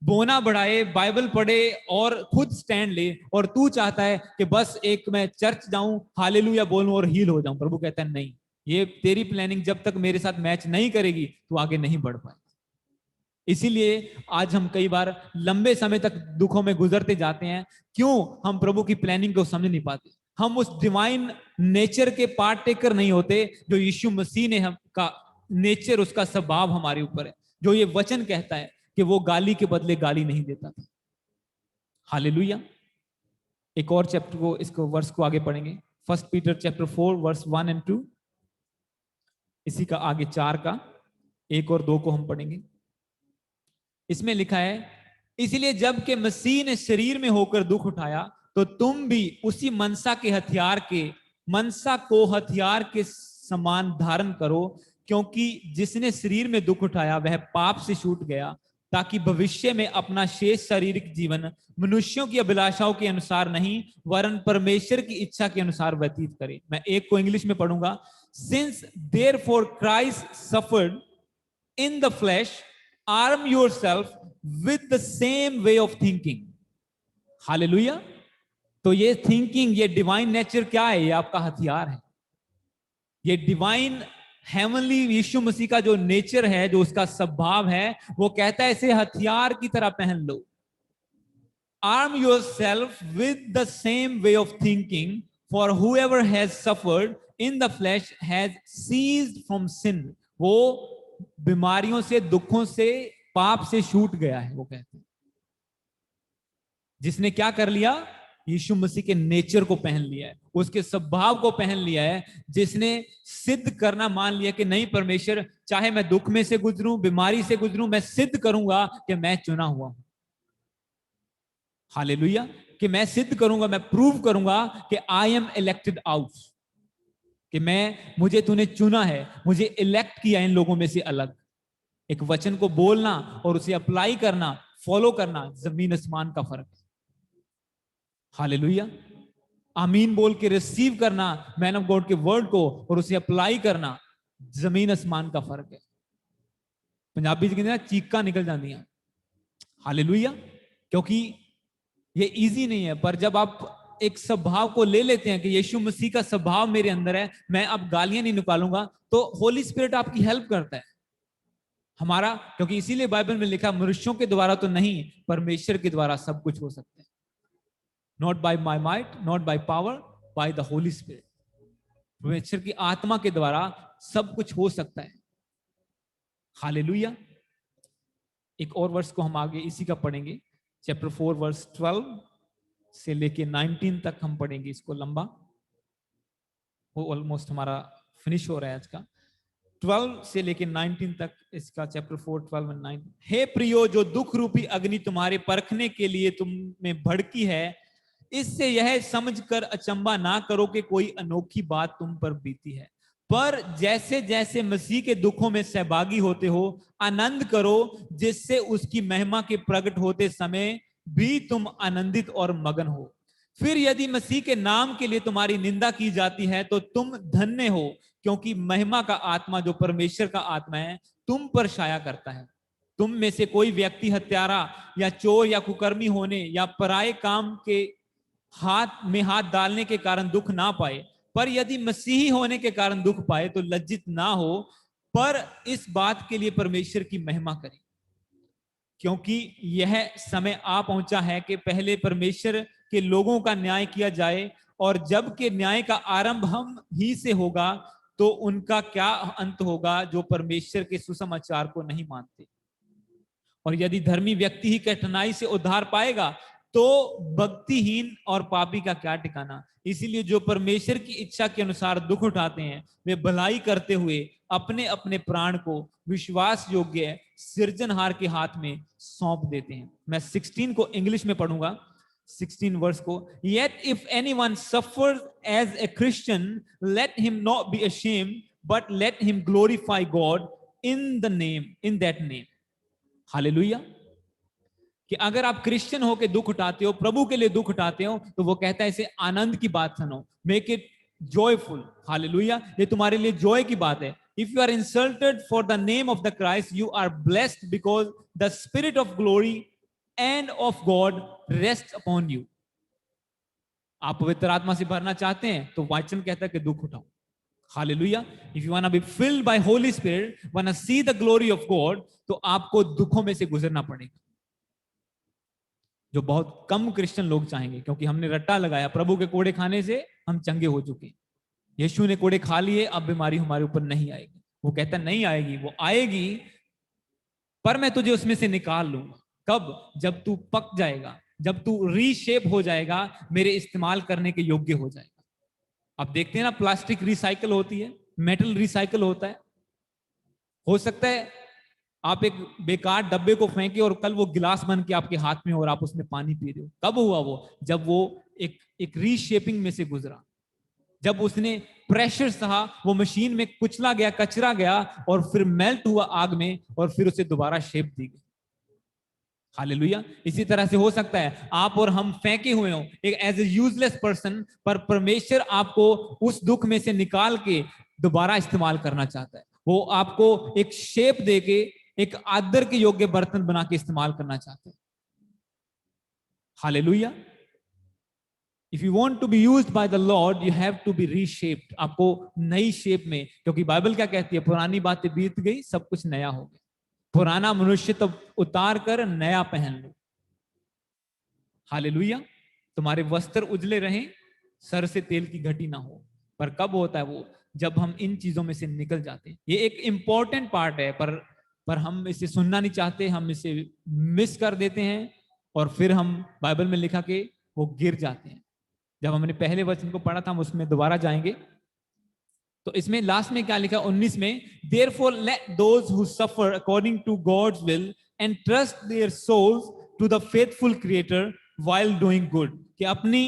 बोना बढ़ाए, बाइबल पढ़े और खुद स्टैंड ले। और तू चाहता है कि बस एक मैं चर्च जाऊं, हालेलुया बोलूं और हील हो जाऊं। प्रभु कहता है नहीं, ये तेरी प्लानिंग जब तक मेरे साथ मैच नहीं करेगी, तू आगे नहीं बढ़ पाएगा। इसीलिए आज हम कई बार लंबे समय तक दुखों में गुजरते जाते हैं। क्यों? हम प्रभु की प्लानिंग को समझ नहीं पाते। हम उस डिवाइन नेचर के पार्ट टेकर नहीं होते जो यीशु मसीह ने हम का नेचर, उसका स्वभाव हमारे ऊपर है, जो ये वचन कहता है कि वो गाली के बदले गाली नहीं देता था। हालेलुया। एक और चैप्टर को, इसको वर्स को आगे पढ़ेंगे। 1 पीटर चैप्टर 4 वर्स 1 और 2। इसी का आगे 4 का 1 और 2 को हम पढ़ेंगे। इसमें लिखा है, इसलिए जब के मसीह ने शरीर में होकर दुख उठाया तो तुम भी उसी मनसा को हथियार के समान धारण करो, क्योंकि जिसने शरीर में दुख उठाया वह पाप से छूट गया, ताकि भविष्य में अपना शेष शारीरिक जीवन मनुष्यों की अभिलाषाओं के अनुसार नहीं वरन परमेश्वर की इच्छा के अनुसार व्यतीत करे। मैं एक को इंग्लिश में पढ़ूंगा। Since therefore Christ suffered in the flesh, arm yourself with the same way of thinking. Hallelujah. तो ये थिंकिंग, ये डिवाइन नेचर क्या है? ये आपका हथियार है। ये डिवाइन हेवनली यीशु मसीह का जो नेचर है, जो उसका स्वभाव है, वो कहता है इसे हथियार की तरह पहन लो। Arm yourself with the same way of thinking, for whoever has suffered in the flesh has ceased from sin. वो बीमारियों से, दुखों से, पाप से छूट गया है। वो कहते हैं जिसने क्या कर लिया? यीशु मसीह के नेचर को पहन लिया है, उसके स्वभाव को पहन लिया है, जिसने सिद्ध करना मान लिया कि नहीं, परमेश्वर चाहे मैं दुख में से गुजरूं, बीमारी से गुजरूं, मैं सिद्ध करूंगा कि मैं चुना हुआ हूं। हालेलुया। कि मैं सिद्ध करूंगा, मैं प्रूव करूंगा कि आई एम इलेक्टेड आउट, कि मुझे तूने चुना है, मुझे इलेक्ट किया इन लोगों में से अलग। एक वचन को बोलना और उसे अप्लाई करना, फॉलो करना, जमीन आसमान का फर्क है। हालेलुया। आमीन बोल के रिसीव करना मैन ऑफ गॉड के वर्ड को और उसे अप्लाई करना, जमीन आसमान का फर्क है। पंजाबी कहते हैं चीका निकल जाती हैं। हालेलुया। क्योंकि ये इजी नहीं है, पर जब आप एक स्वभाव को ले लेते हैं कि यीशु मसीह का स्वभाव मेरे अंदर है, मैं अब गालियां नहीं निकालूंगा, तो होली स्पिरिट आपकी हेल्प करता है हमारा। क्योंकि इसीलिए बाइबल में लिखा, मनुष्यों के द्वारा तो नहीं, परमेश्वर के द्वारा सब कुछ हो सकता है। Not by my might, not by power, by the Holy Spirit. परमेश्वर की आत्मा के द्वारा सब कुछ हो सकता है। हालेलुया। एक और वर्ष को हम आगे इसी का पढ़ेंगे, चैप्टर 4 वर्स 12 से लेके 19 तक हम पढ़ेंगे इसको। लंबा, वो ऑलमोस्ट हमारा फिनिश हो रहा है आज का। 12 से लेके 19 तक इसका चैप्टर 4, 12 और 9। हे प्रियो, जो दुख रूपी अग्नि तुम्हारे परखने के लिए तुम में भड़की है, इससे यह समझकर अचंबा ना करो कि कोई अनोखी बात तुम पर बीती है, पर जैसे जैसे मसीह के दुखों में सहभागी होते हो, आनंद करो, जिससे उसकी महिमा के प्रकट होते समय भी तुम आनंदित और मगन हो। फिर यदि मसीह के नाम के लिए तुम्हारी निंदा की जाती है तो तुम धन्य हो, क्योंकि महिमा का आत्मा, जो परमेश्वर का आत्मा है, तुम पर छाया करता है। तुम में से कोई व्यक्ति हत्यारा या चोर या कुकर्मी होने या पराये काम के हाथ में हाथ डालने के कारण दुख ना पाए, पर यदि मसीही होने के कारण दुख पाए तो लज्जित ना हो, पर इस बात के लिए परमेश्वर की महिमा करें, क्योंकि यह समय आ पहुंचा है कि पहले परमेश्वर के लोगों का न्याय किया जाए, और जब के न्याय का आरंभ हम ही से होगा तो उनका क्या अंत होगा जो परमेश्वर के सुसमाचार को नहीं मानते। और यदि धर्मी व्यक्ति ही कठिनाई से उद्धार पाएगा तो भक्तिहीन और पापी का क्या ठिकाना। इसीलिए जो परमेश्वर की इच्छा के अनुसार दुख उठाते हैं, वे भलाई करते हुए अपने अपने प्राण को विश्वास योग्य सृजनहार के हाथ में सौंप देते हैं। मैं 16 को इंग्लिश में पढ़ूंगा, 16 वर्स को। Yet if anyone suffers as a Christian, let him not be ashamed, but let him glorify God in that name. Hallelujah. कि अगर आप क्रिश्चियन हो के दुख उठाते हो, प्रभु के लिए दुख उठाते हो, तो वो कहता है इसे आनंद की बात सुनो, मेक इट जॉयफुल। हालेलुया। ये तुम्हारे लिए जॉय की बात है। If you are insulted for the name of the Christ, you are blessed because the spirit of glory and of God rest upon you. आप पवित्र आत्मा से भरना चाहते हैं तो वचन कहता है कि दुख उठाओ। Hallelujah. If you want to be filled by Holy Spirit, want to see the glory of God, तो आपको दुखों में से गुजरना पड़ेगा, जो बहुत कम क्रिश्चियन लोग चाहेंगे, क्योंकि हमने रट्टा लगाया प्रभु के कोड़े खाने से हम चंगे हो चुके हैं। यीशु ने कोड़े खा लिए, अब बीमारी हमारे ऊपर नहीं आएगी। वो कहता नहीं आएगी, वो आएगी, पर मैं तुझे उसमें से निकाल लूंगा। कब? जब तू पक जाएगा, जब तू रीशेप हो जाएगा, मेरे इस्तेमाल करने के योग्य हो जाएगा। आप देखते हैं ना, प्लास्टिक रिसाइकल होती है, मेटल रिसाइकल होता है। हो सकता है आप एक बेकार डब्बे को फेंके और कल वो गिलास बन के आपके हाथ में और आप उसमें पानी पी रहे हो। कब हुआ वो? जब वो एक रीशेपिंग में से गुजरा, जब उसने प्रेशर सहा, वो मशीन में कुचला गया, कचरा गया, और फिर मेल्ट हुआ आग में, और फिर उसे दोबारा शेप दी गई। हालेलुया। इसी तरह से हो सकता है आप और हम फेंके हुए हो एक एज ए यूजलेस पर्सन, पर परमेश्वर आपको उस दुख में से निकाल के दोबारा इस्तेमाल करना चाहता है। वो आपको एक शेप देके एक आदर के योग्य बर्तन बना के इस्तेमाल करना चाहते हैं। Hallelujah. If you want to be used by the Lord, you have to be reshaped. आपको नई शेप में, क्योंकि बाइबल क्या कहती है? पुरानी बातें बीत गई, सब कुछ नया हो गया। पुराना मनुष्य तो उतार कर नया पहन लो। हालेलुया। तुम्हारे वस्त्र उजले रहें, सर से तेल की घटी ना हो। पर कब होता है वो? जब हम इन चीजों में से निकल जाते हैं। ये एक इंपॉर्टेंट पार्ट है, पर हम इसे सुनना नहीं चाहते, हम इसे मिस कर देते हैं, और फिर हम बाइबल में लिखा के वो गिर जाते हैं। जब हमने पहले वचन को पढ़ा था, हम उसमें दोबारा जाएंगे। तो इसमें लास्ट में क्या लिखा? 19 में, therefore let those who suffer according to God's will and trust their souls to the faithful creator while doing good. कि अपनी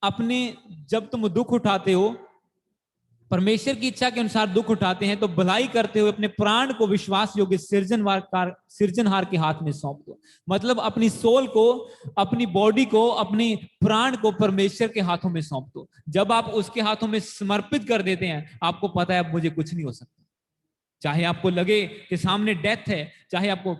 अपने जब तुम दुख उठाते हो, परमेश्वर की इच्छा के अनुसार दुख उठाते हैं, तो भलाई करते हुए अपने प्राण को विश्वास योग्य सिरजनहार के हाथ में सौंप दो। मतलब अपनी सोल को, अपनी बॉडी को, अपनी प्राण को परमेश्वर के हाथों में सौंप दो। जब आप उसके हाथों में समर्पित कर देते हैं, आपको पता है अब मुझे कुछ नहीं हो सकता। चाहे आपको लगे कि सामने डेथ है, चाहे आपको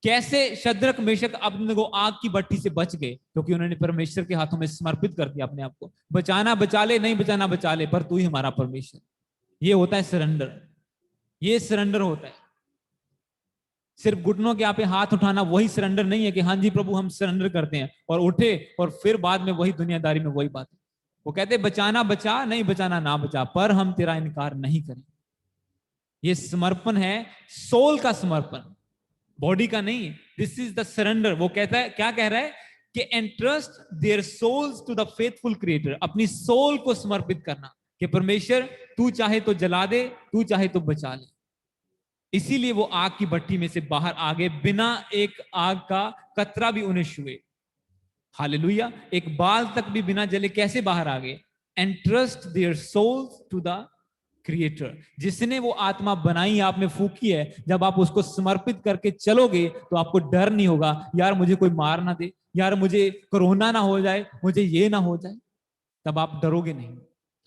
कैसे शद्रक मेशक अपने को आग की भट्टी से बच गए, क्योंकि उन्होंने परमेश्वर के हाथों में समर्पित कर दिया अपने आप को। बचाना बचा ले, नहीं बचाना बचा ले, पर तू ही हमारा परमेश्वर। ये होता है सरेंडर। ये सरेंडर होता है। सिर्फ घुटनों के आप हाथ उठाना वही सरेंडर नहीं है कि हाँ जी प्रभु हम सरेंडर करते हैं और उठे, और फिर बाद में वही दुनियादारी में वही बात है। वो कहते बचाना बचा, नहीं बचाना ना बचा, पर हम तेरा इनकार नहीं करेंगे। ये समर्पण है, सोल का समर्पण, बॉडी का नहीं। This is the surrender. वो कहता है, क्या कह रहा है? कि entrust their souls to the faithful creator. अपनी सोल को समर्पित करना कि परमेश्वर तू चाहे तो जला दे, तू चाहे तो बचा ले। इसीलिए वो आग की भट्टी में से बाहर आ गए, बिना एक आग का कतरा भी उन्हें छुए। हालेलुया। एक बाल तक भी बिना जले कैसे बाहर आ गए? Entrust their souls to the creator. जिसने वो आत्मा बनाई, आप में फूकी है, जब आप उसको समर्पित करके चलोगे तो आपको डर नहीं होगा, यार मुझे कोई मार ना दे, यार मुझे कोरोना ना हो जाए, मुझे ये ना हो जाए। तब आप डरोगे नहीं।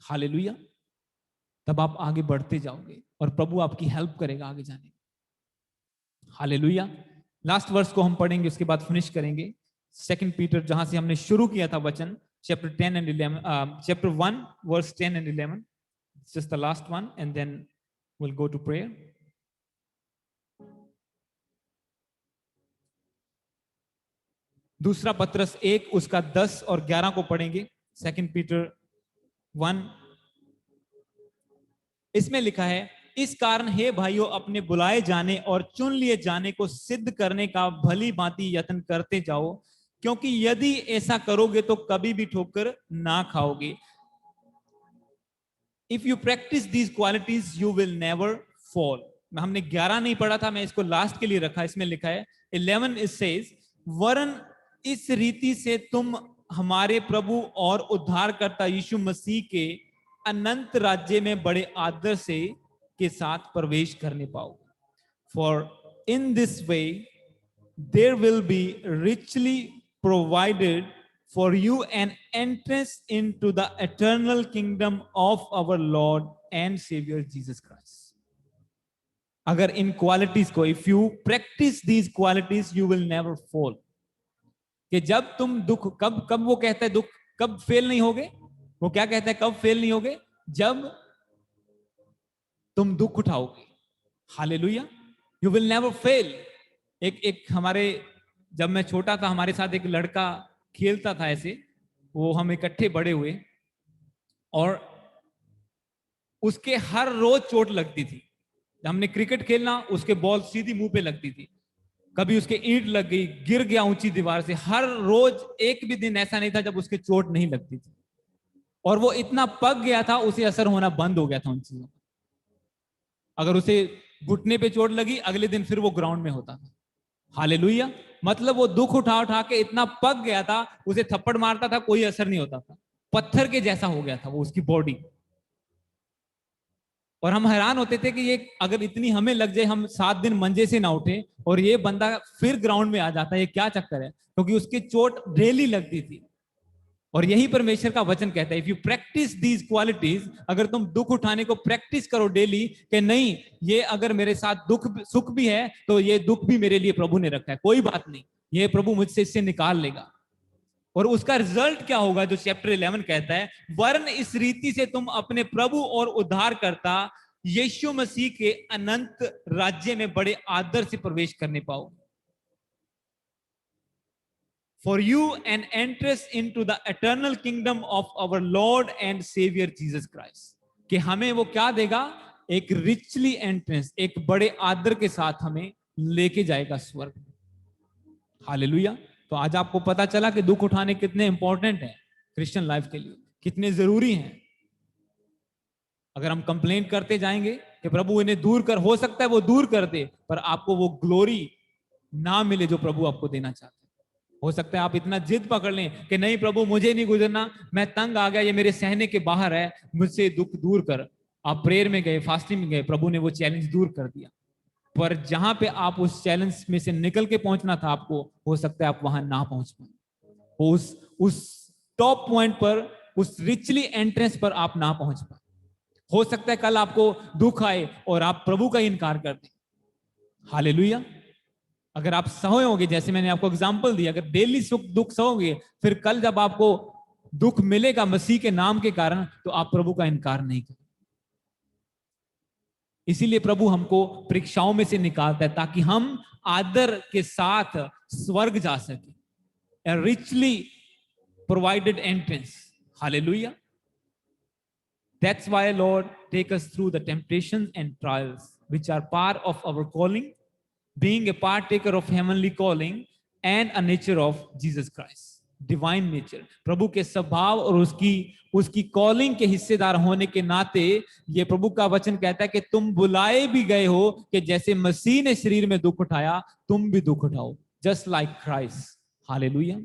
हालेलुया। तब आप आगे बढ़ते जाओगे और प्रभु आपकी हेल्प करेगा आगे जाने में। हालेलुया। लास्ट वर्स को हम पढ़ेंगे, उसके बाद फिनिश करेंगे। 2 पीटर, जहां से हमने शुरू किया था वचन, chapter 10 and 11, chapter 1 verse 10 and 11। Just the last one, and then we'll go to prayer. दूसरा पत्रस 1 उसका 10 और 11 को पढ़ेंगे। 2 पीटर 1, इसमें लिखा है, इस कारण हे भाइयों, अपने बुलाए जाने और चुन लिए जाने को सिद्ध करने का भली भांति यत्न करते जाओ, क्योंकि यदि ऐसा करोगे तो कभी भी ठोकर ना खाओगे। If you practice these qualities, you will never fall. हमने 11 नहीं पढ़ा था, मैं इसको लास्ट के लिए रखा। इसमें लिखा है 11, it says, वरन इस रीति से तुम हमारे प्रभु और उद्धारकर्ता यीशु मसीह के अनंत राज्य में बड़े आदर से के साथ प्रवेश करने पाओगे। For in this way there will be richly provided for you an entrance into the eternal kingdom of our Lord and Savior Jesus Christ. अगर इन क्वालिटीज को, if you practice these qualities, you will never fall. कि जब तुम दुख, कब वो कहता है दुख कब फेल नहीं होगे? वो क्या कहता है कब फेल नहीं होगे? जब तुम दुख उठाओगे। Hallelujah, you will never fail. एक हमारे, जब मैं छोटा था हमारे साथ एक लड़का खेलता था ऐसे, वो हम इकट्ठे बड़े हुए, और उसके हर रोज चोट लगती थी। हमने क्रिकेट खेलना, उसके बॉल सीधी मुंह पे लगती थी, कभी उसके ईंट लग गई, गिर गया ऊंची दीवार से। हर रोज, एक भी दिन ऐसा नहीं था जब उसके चोट नहीं लगती थी। और वो इतना पक गया था, उसे असर होना बंद हो गया था उन चीजों का। अगर उसे घुटने पे चोट लगी, अगले दिन फिर वो ग्राउंड में होता था। हालेलुया, मतलब वो दुख उठा उठा के इतना पक गया था, उसे थप्पड़ मारता था कोई असर नहीं होता था, पत्थर के जैसा हो गया था वो, उसकी बॉडी। और हम हैरान होते थे कि ये अगर इतनी हमें लग जाए, हम 7 दिन मंजे से ना उठे, और ये बंदा फिर ग्राउंड में आ जाता है, ये क्या चक्कर है? क्योंकि उसकी चोट डेली लगती थी। और यही परमेश्वर का वचन कहता है, if you practice these qualities, अगर तुम दुख उठाने को प्रैक्टिस करो डेली, कि नहीं, ये अगर मेरे साथ दुख सुख भी है, तो ये दुख भी मेरे लिए प्रभु ने रखा है, कोई बात नहीं, ये प्रभु मुझसे इससे निकाल लेगा। और उसका रिजल्ट क्या होगा, जो चैप्टर 11 कहता है, वरन इस रीति से तुम अपने प्रभु और उद्धारकर्ता यीशु मसीह के अनंत राज्य में बड़े आदर से प्रवेश करने पाओगे। For you an entrance into the eternal kingdom of our Lord and Savior Jesus Christ। कि हमें वो क्या देगा? एक रिचली एंट्रेंस, एक बड़े आदर के साथ हमें लेके जाएगा स्वर्ग। हालेलुया। तो आज आपको पता चला कि दुख उठाने कितने इंपॉर्टेंट हैं क्रिश्चियन लाइफ के लिए, कितने जरूरी हैं। अगर हम कंप्लेन करते जाएंगे कि प्रभु इन्हें दूर कर, हो सकता है वो दूर कर दे, पर आपको वो ग्लोरी ना मिले जो प्रभु आपको देना चाहते हैं। हो सकता है आप इतना जिद पकड़ लें कि नहीं प्रभु मुझे नहीं गुजरना, मैं तंग आ गया, ये मेरे सहने के बाहर है, मुझसे दुख दूर कर। आप प्रेयर में गए, फास्टिंग में गए, प्रभु ने वो चैलेंज दूर कर दिया, पर जहां पे आप उस चैलेंज में से निकल के पहुंचना था आपको, हो सकता है आप वहां ना पहुंच पाए। उस टॉप पॉइंट पर, उस रिचली एंट्रेंस पर आप ना पहुंच पाए। हो सकता है कल आपको दुख आए और आप प्रभु का इनकार कर दें। हालेलुया। अगर आप सहोगे, जैसे मैंने आपको एग्जांपल दिया, अगर डेली सुख दुख सहोगे, फिर कल जब आपको दुख मिलेगा मसीह के नाम के कारण, तो आप प्रभु का इनकार नहीं करें। इसीलिए प्रभु हमको परीक्षाओं में से निकालता है, ताकि हम आदर के साथ स्वर्ग जा सके। A richly provided entrance. Hallelujah. That's why Lord take us through the temptations and trials which are part of our calling, being a partaker of heavenly calling and a nature of Jesus Christ, divine nature। प्रभु के स्वभाव और उसकी calling के हिस्सेदार होने के नाते, ये प्रभु का वचन कहता है कि तुम बुलाए भी गए हो कि जैसे मसीह ने शरीर में दुख उठाया, तुम भी दुख उठाओ, जस्ट लाइक क्राइस्ट। हालेलुया।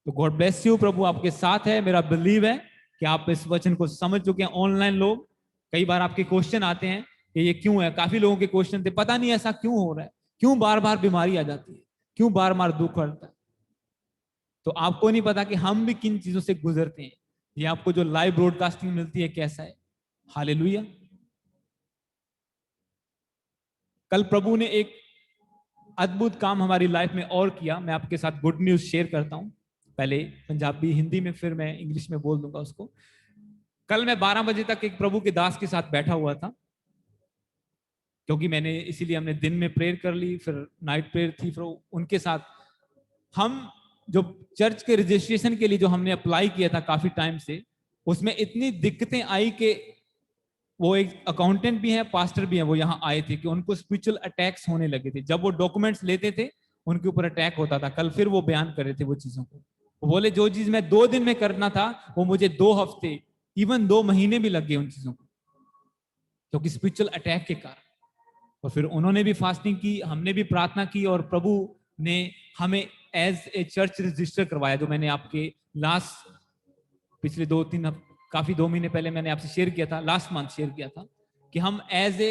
तो गॉड ब्लेस यू, प्रभु आपके साथ है। मेरा बिलीव है कि आप इस वचन को समझ चुके हैं। ऑनलाइन लोग, कई बार आपके क्वेश्चन आते हैं कि ये क्यों है, काफी लोगों के क्वेश्चन थे, पता नहीं ऐसा क्यों हो रहा है, क्यों बार बार बीमारी आ जाती है, क्यों बार बार दुख आता है। तो आपको नहीं पता कि हम भी किन चीजों से गुजरते हैं। ये आपको जो लाइव ब्रॉडकास्टिंग मिलती है कैसा है। हालेलुया। कल प्रभु ने एक अद्भुत काम हमारी लाइफ में और किया। मैं आपके साथ गुड न्यूज शेयर करता हूं, पहले पंजाबी हिंदी में, फिर मैं इंग्लिश में बोल दूंगा उसको। कल मैं 12 बजे तक एक प्रभु के दास के साथ बैठा हुआ था, क्योंकि मैंने, इसीलिए हमने दिन में प्रेयर कर ली, फिर नाइट प्रेयर थी, फिर उनके साथ हम जो चर्च के रजिस्ट्रेशन के लिए जो हमने अप्लाई किया था काफी टाइम से, उसमें इतनी दिक्कतें आई कि वो एक अकाउंटेंट भी है, पास्टर भी है, वो यहाँ आए थे कि उनको स्पिरिचुअल अटैक्स होने लगे थे। जब वो डॉक्यूमेंट्स लेते थे उनके ऊपर अटैक होता था। कल फिर वो बयान कर रहे थे वो चीजों को। वो बोले जो चीज मैं 2 दिन में करना था, वो मुझे 2 हफ्ते, इवन 2 महीने भी लग गए उन चीजों को, क्योंकि स्पिरिचुअल अटैक के कारण। और फिर उन्होंने भी फास्टिंग की, हमने भी प्रार्थना की, और प्रभु ने हमें एज ए चर्च रजिस्टर करवाया, जो मैंने आपके लास्ट पिछले 2 महीने पहले मैंने आपसे शेयर किया था, लास्ट मंथ शेयर किया था, कि हम एज ए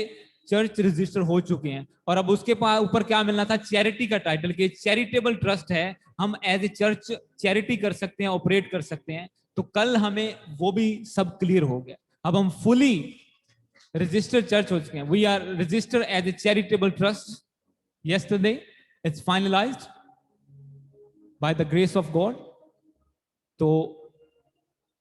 चर्च रजिस्टर हो चुके हैं। और अब उसके ऊपर क्या मिलना था? चैरिटी का टाइटल, कि चैरिटेबल ट्रस्ट है, हम एज ए चर्च चैरिटी कर सकते हैं, ऑपरेट कर सकते हैं। तो कल हमें वो भी सब क्लियर हो गया। अब हम फुली रजिस्टर्ड चर्च हो चुके हैं। We are registered as a charitable trust. yesterday it's finalized by the grace of God। तो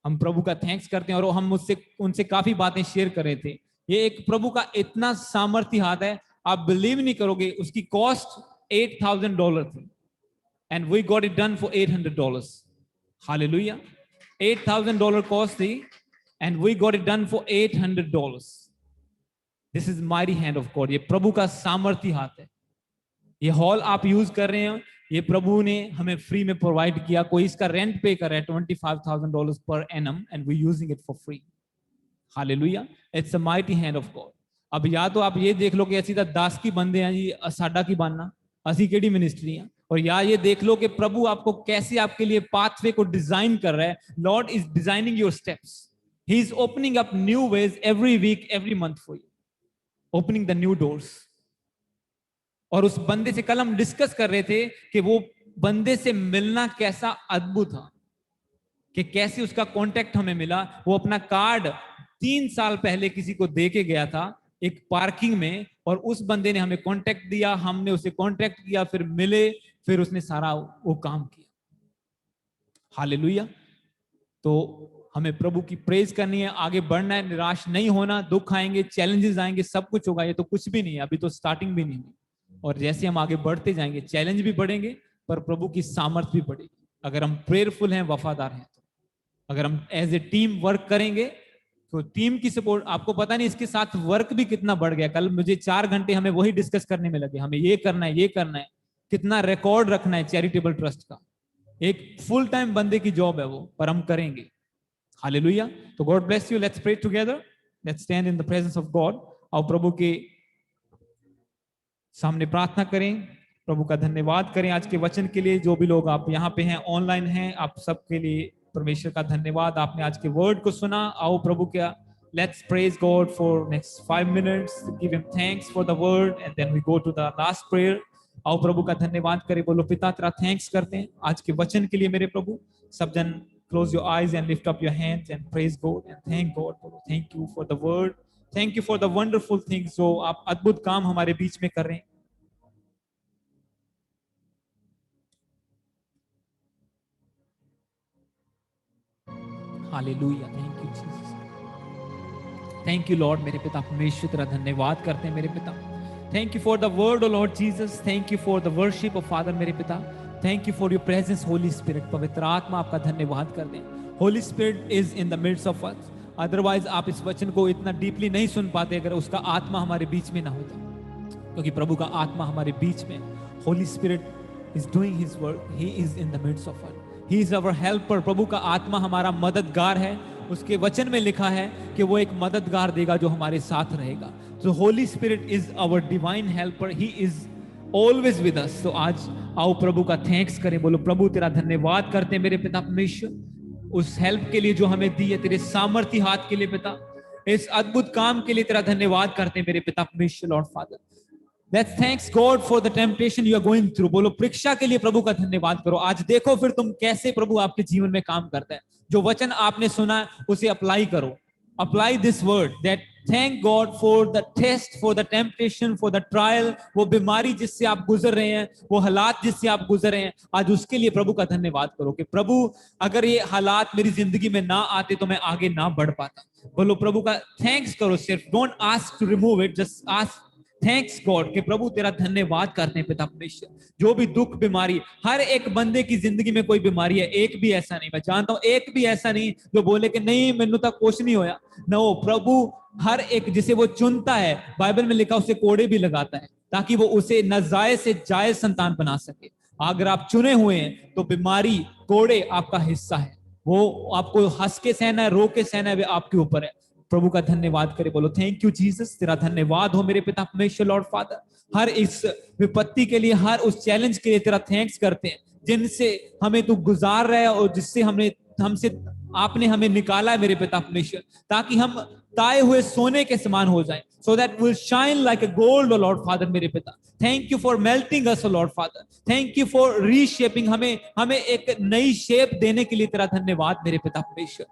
हम प्रभु का थैंक्स करते हैं। और हम उनसे काफी बातें शेयर कर रहे थे। ये एक प्रभु का इतना सामर्थ्य हाथ है, आप बिलीव नहीं करोगे। उसकी कॉस्ट $8,000 थी and we got it done for $800। Hallelujah. $8,000 cost थी and we got it done for $800। This is mighty hand of God. ये प्रभु का सामर्थ्य हाथ है। ये हॉल आप यूज कर रहे हैं, ये प्रभु ने हमें फ्री में प्रोवाइड किया। कोई इसका रेंट पे कर रहा है $25,000 per annum and we using it for free. Hallelujah. It's a mighty hand of God. अब या तो आप ये देख लो कि ਅਸੀਂ ਤਾਂ दास की बंदे हैं जी, साडा की बनना, ਅਸੀਂ ਕਿਹੜੀ मिनिस्ट्री हैं, और या ये देख लो कि प्रभु आपको कैसे आपके लिए पाथवे को डिजाइन कर रहा है। Lord is designing your steps. He is opening up new ways every week every month for you, opening the new doors. और उस बंदे से कल हम डिस्कस कर रहे थे कि वो बंदे से मिलना कैसा अद्भुत था, कि कैसे उसका कांटेक्ट हमें मिला। वो अपना कार्ड 3 साल पहले किसी को दे के गया था एक पार्किंग में, और उस बंदे ने हमें कांटेक्ट दिया, हमने उसे कांटेक्ट किया, फिर मिले, फिर उसने सारा वो काम किया। हालेलुया। तो हमें प्रभु की प्रेज करनी है, आगे बढ़ना है, निराश नहीं होना। दुख आएंगे, चैलेंजेस आएंगे, सब कुछ होगा। ये तो कुछ भी नहीं है, अभी तो स्टार्टिंग भी नहीं है। और जैसे हम आगे बढ़ते जाएंगे, चैलेंज भी बढ़ेंगे, पर प्रभु की सामर्थ भी बढ़ेगी। अगर हम प्रेयरफुल हैं, वफादार हैं, तो अगर हम एज ए टीम वर्क करेंगे, तो टीम की सपोर्ट, आपको पता नहीं इसके साथ वर्क भी कितना बढ़ गया। कल मुझे 4 घंटे हमें वही डिस्कस करने में लगे, हमें ये करना है, ये करना है, कितना रिकॉर्ड रखना है चैरिटेबल ट्रस्ट का। एक फुल टाइम बंदे की जॉब है वो, पर हम करेंगे। हालेलुया। तो God bless you. Let's pray together. Let's stand in the presence of God. और प्रभु के सामने प्रार्थना करें, प्रभु का धन्यवाद करें आज के वचन के लिए। जो भी लोग आप यहाँ पे हैं, ऑनलाइन हैं, आप सबके लिए परमेश्वर का धन्यवाद। आपने आज के वर्ड को सुना। आओ प्रभु क्या, let's praise God for next 5 minutes, give him thanks for the word and then we go to the last prayer. आओ प्रभु का धन्यवाद करें। बोलो पिता तेरा थैंक्स करते हैं आज के वचन के लिए मेरे प्रभु। सब जन close your eyes and lift up your hands and praise God and thank God. बोलो thank you for the word, thank you for the wonderful things जो आप अद्भुत काम हमारे बीच में कर रहे हैं। Hallelujah. Thank you Jesus. Thank you Lord. मेरे पिता परमेश्वर तेरा धन्यवाद करते हैं मेरे पिता। Thank you for the word O Lord Jesus. Thank you for the worship of father मेरे पिता। Thank you for your presence Holy Spirit. पवित्र आत्मा आपका धन्यवाद कर दें। Holy Spirit is in the midst of us. Otherwise आप इस वचन को इतना डीपली नहीं सुन पाते अगर उसका आत्मा हमारे बीच में ना होता, क्योंकि प्रभु का आत्मा हमारे बीच में। Holy Spirit is doing his work. He is in the midst of us. He is our helper. प्रभु का आत्मा हमारा मददगार है। उसके वचन में लिखा है कि वो एक मददगार देगा जो हमारे साथ रहेगा। तो Holy Spirit is our divine helper. He is always with us. तो आज आओ प्रभु का थैंक्स करें। बोलो प्रभु तेरा धन्यवाद करते हैं मेरे पिता परमेश्वर, उस हेल्प के लिए जो हमें दी है, तेरे सामर्थ्य हाथ के लिए पिता, इस अद्भुत काम के लिए तेरा धन्यवाद करते हैं मेरे पिता परमेश्वर। Lord father, let's thanks God for the temptation you are going through. बोलो परीक्षा के लिए प्रभु का धन्यवाद करो। आज देखो फिर तुम कैसे प्रभु आपके जीवन में काम करता है। जो वचन आपने सुना उसे अप्लाई करो। Apply this word that thank God for the test, for the temptation, for the trial. वो बीमारी जिससे आप गुजर रहे हैं, वो हालात जिससे आप गुजर रहे हैं, आज उसके लिए प्रभु का धन्यवाद करो कि प्रभु अगर ये हालात मेरी जिंदगी में ना आते तो मैं आगे ना बढ़ पाता। बोलो प्रभु का थैंक्स करो। सिर्फ don't ask to remove it, just ask thanks God कि प्रभु तेरा धन्यवाद करते हैं पिता परमेश्वर। जो भी दुख बीमारी, हर एक बंदे की जिंदगी में कोई बीमारी है, एक भी ऐसा नहीं, मैं जानता हूं एक भी ऐसा नहीं जो बोले कि नहीं मैनू तक कुछ नहीं होया। नो, प्रभु हर एक जिसे वो चुनता है, बाइबल में लिखा उसे कोड़े भी लगाता है ताकि वो उसे नाजायज से जायज संतान बना सके। अगर आप चुने हुए हैं तो बीमारी, कोड़े आपका हिस्सा है। वो आपको हंस के सहना है, रो के सहना है, वे आपके ऊपर है। प्रभु का धन्यवाद करे। बोलो थैंक यू जीसस। तेरा धन्यवाद हो मेरे पिता परमेश्वर। लॉर्ड फादर, हर इस विपत्ति के लिए, हर उस चैलेंज के लिए तेरा थैंक्स करते हैं जिनसे हमें तू गुजार रहा है और जिससे हमसे आपने हमें निकाला है मेरे पिता परमेश्वर, ताकि हम ताए हुए सोने के समान हो जाएं, so that we'll shine like a gold, O Lord Father मेरे पिता। Thank you for melting us, O Lord Father. Thank you for reshaping, हमें एक नई शेप देने के लिए तेरा धन्यवाद मेरे पिता परमेश्वर।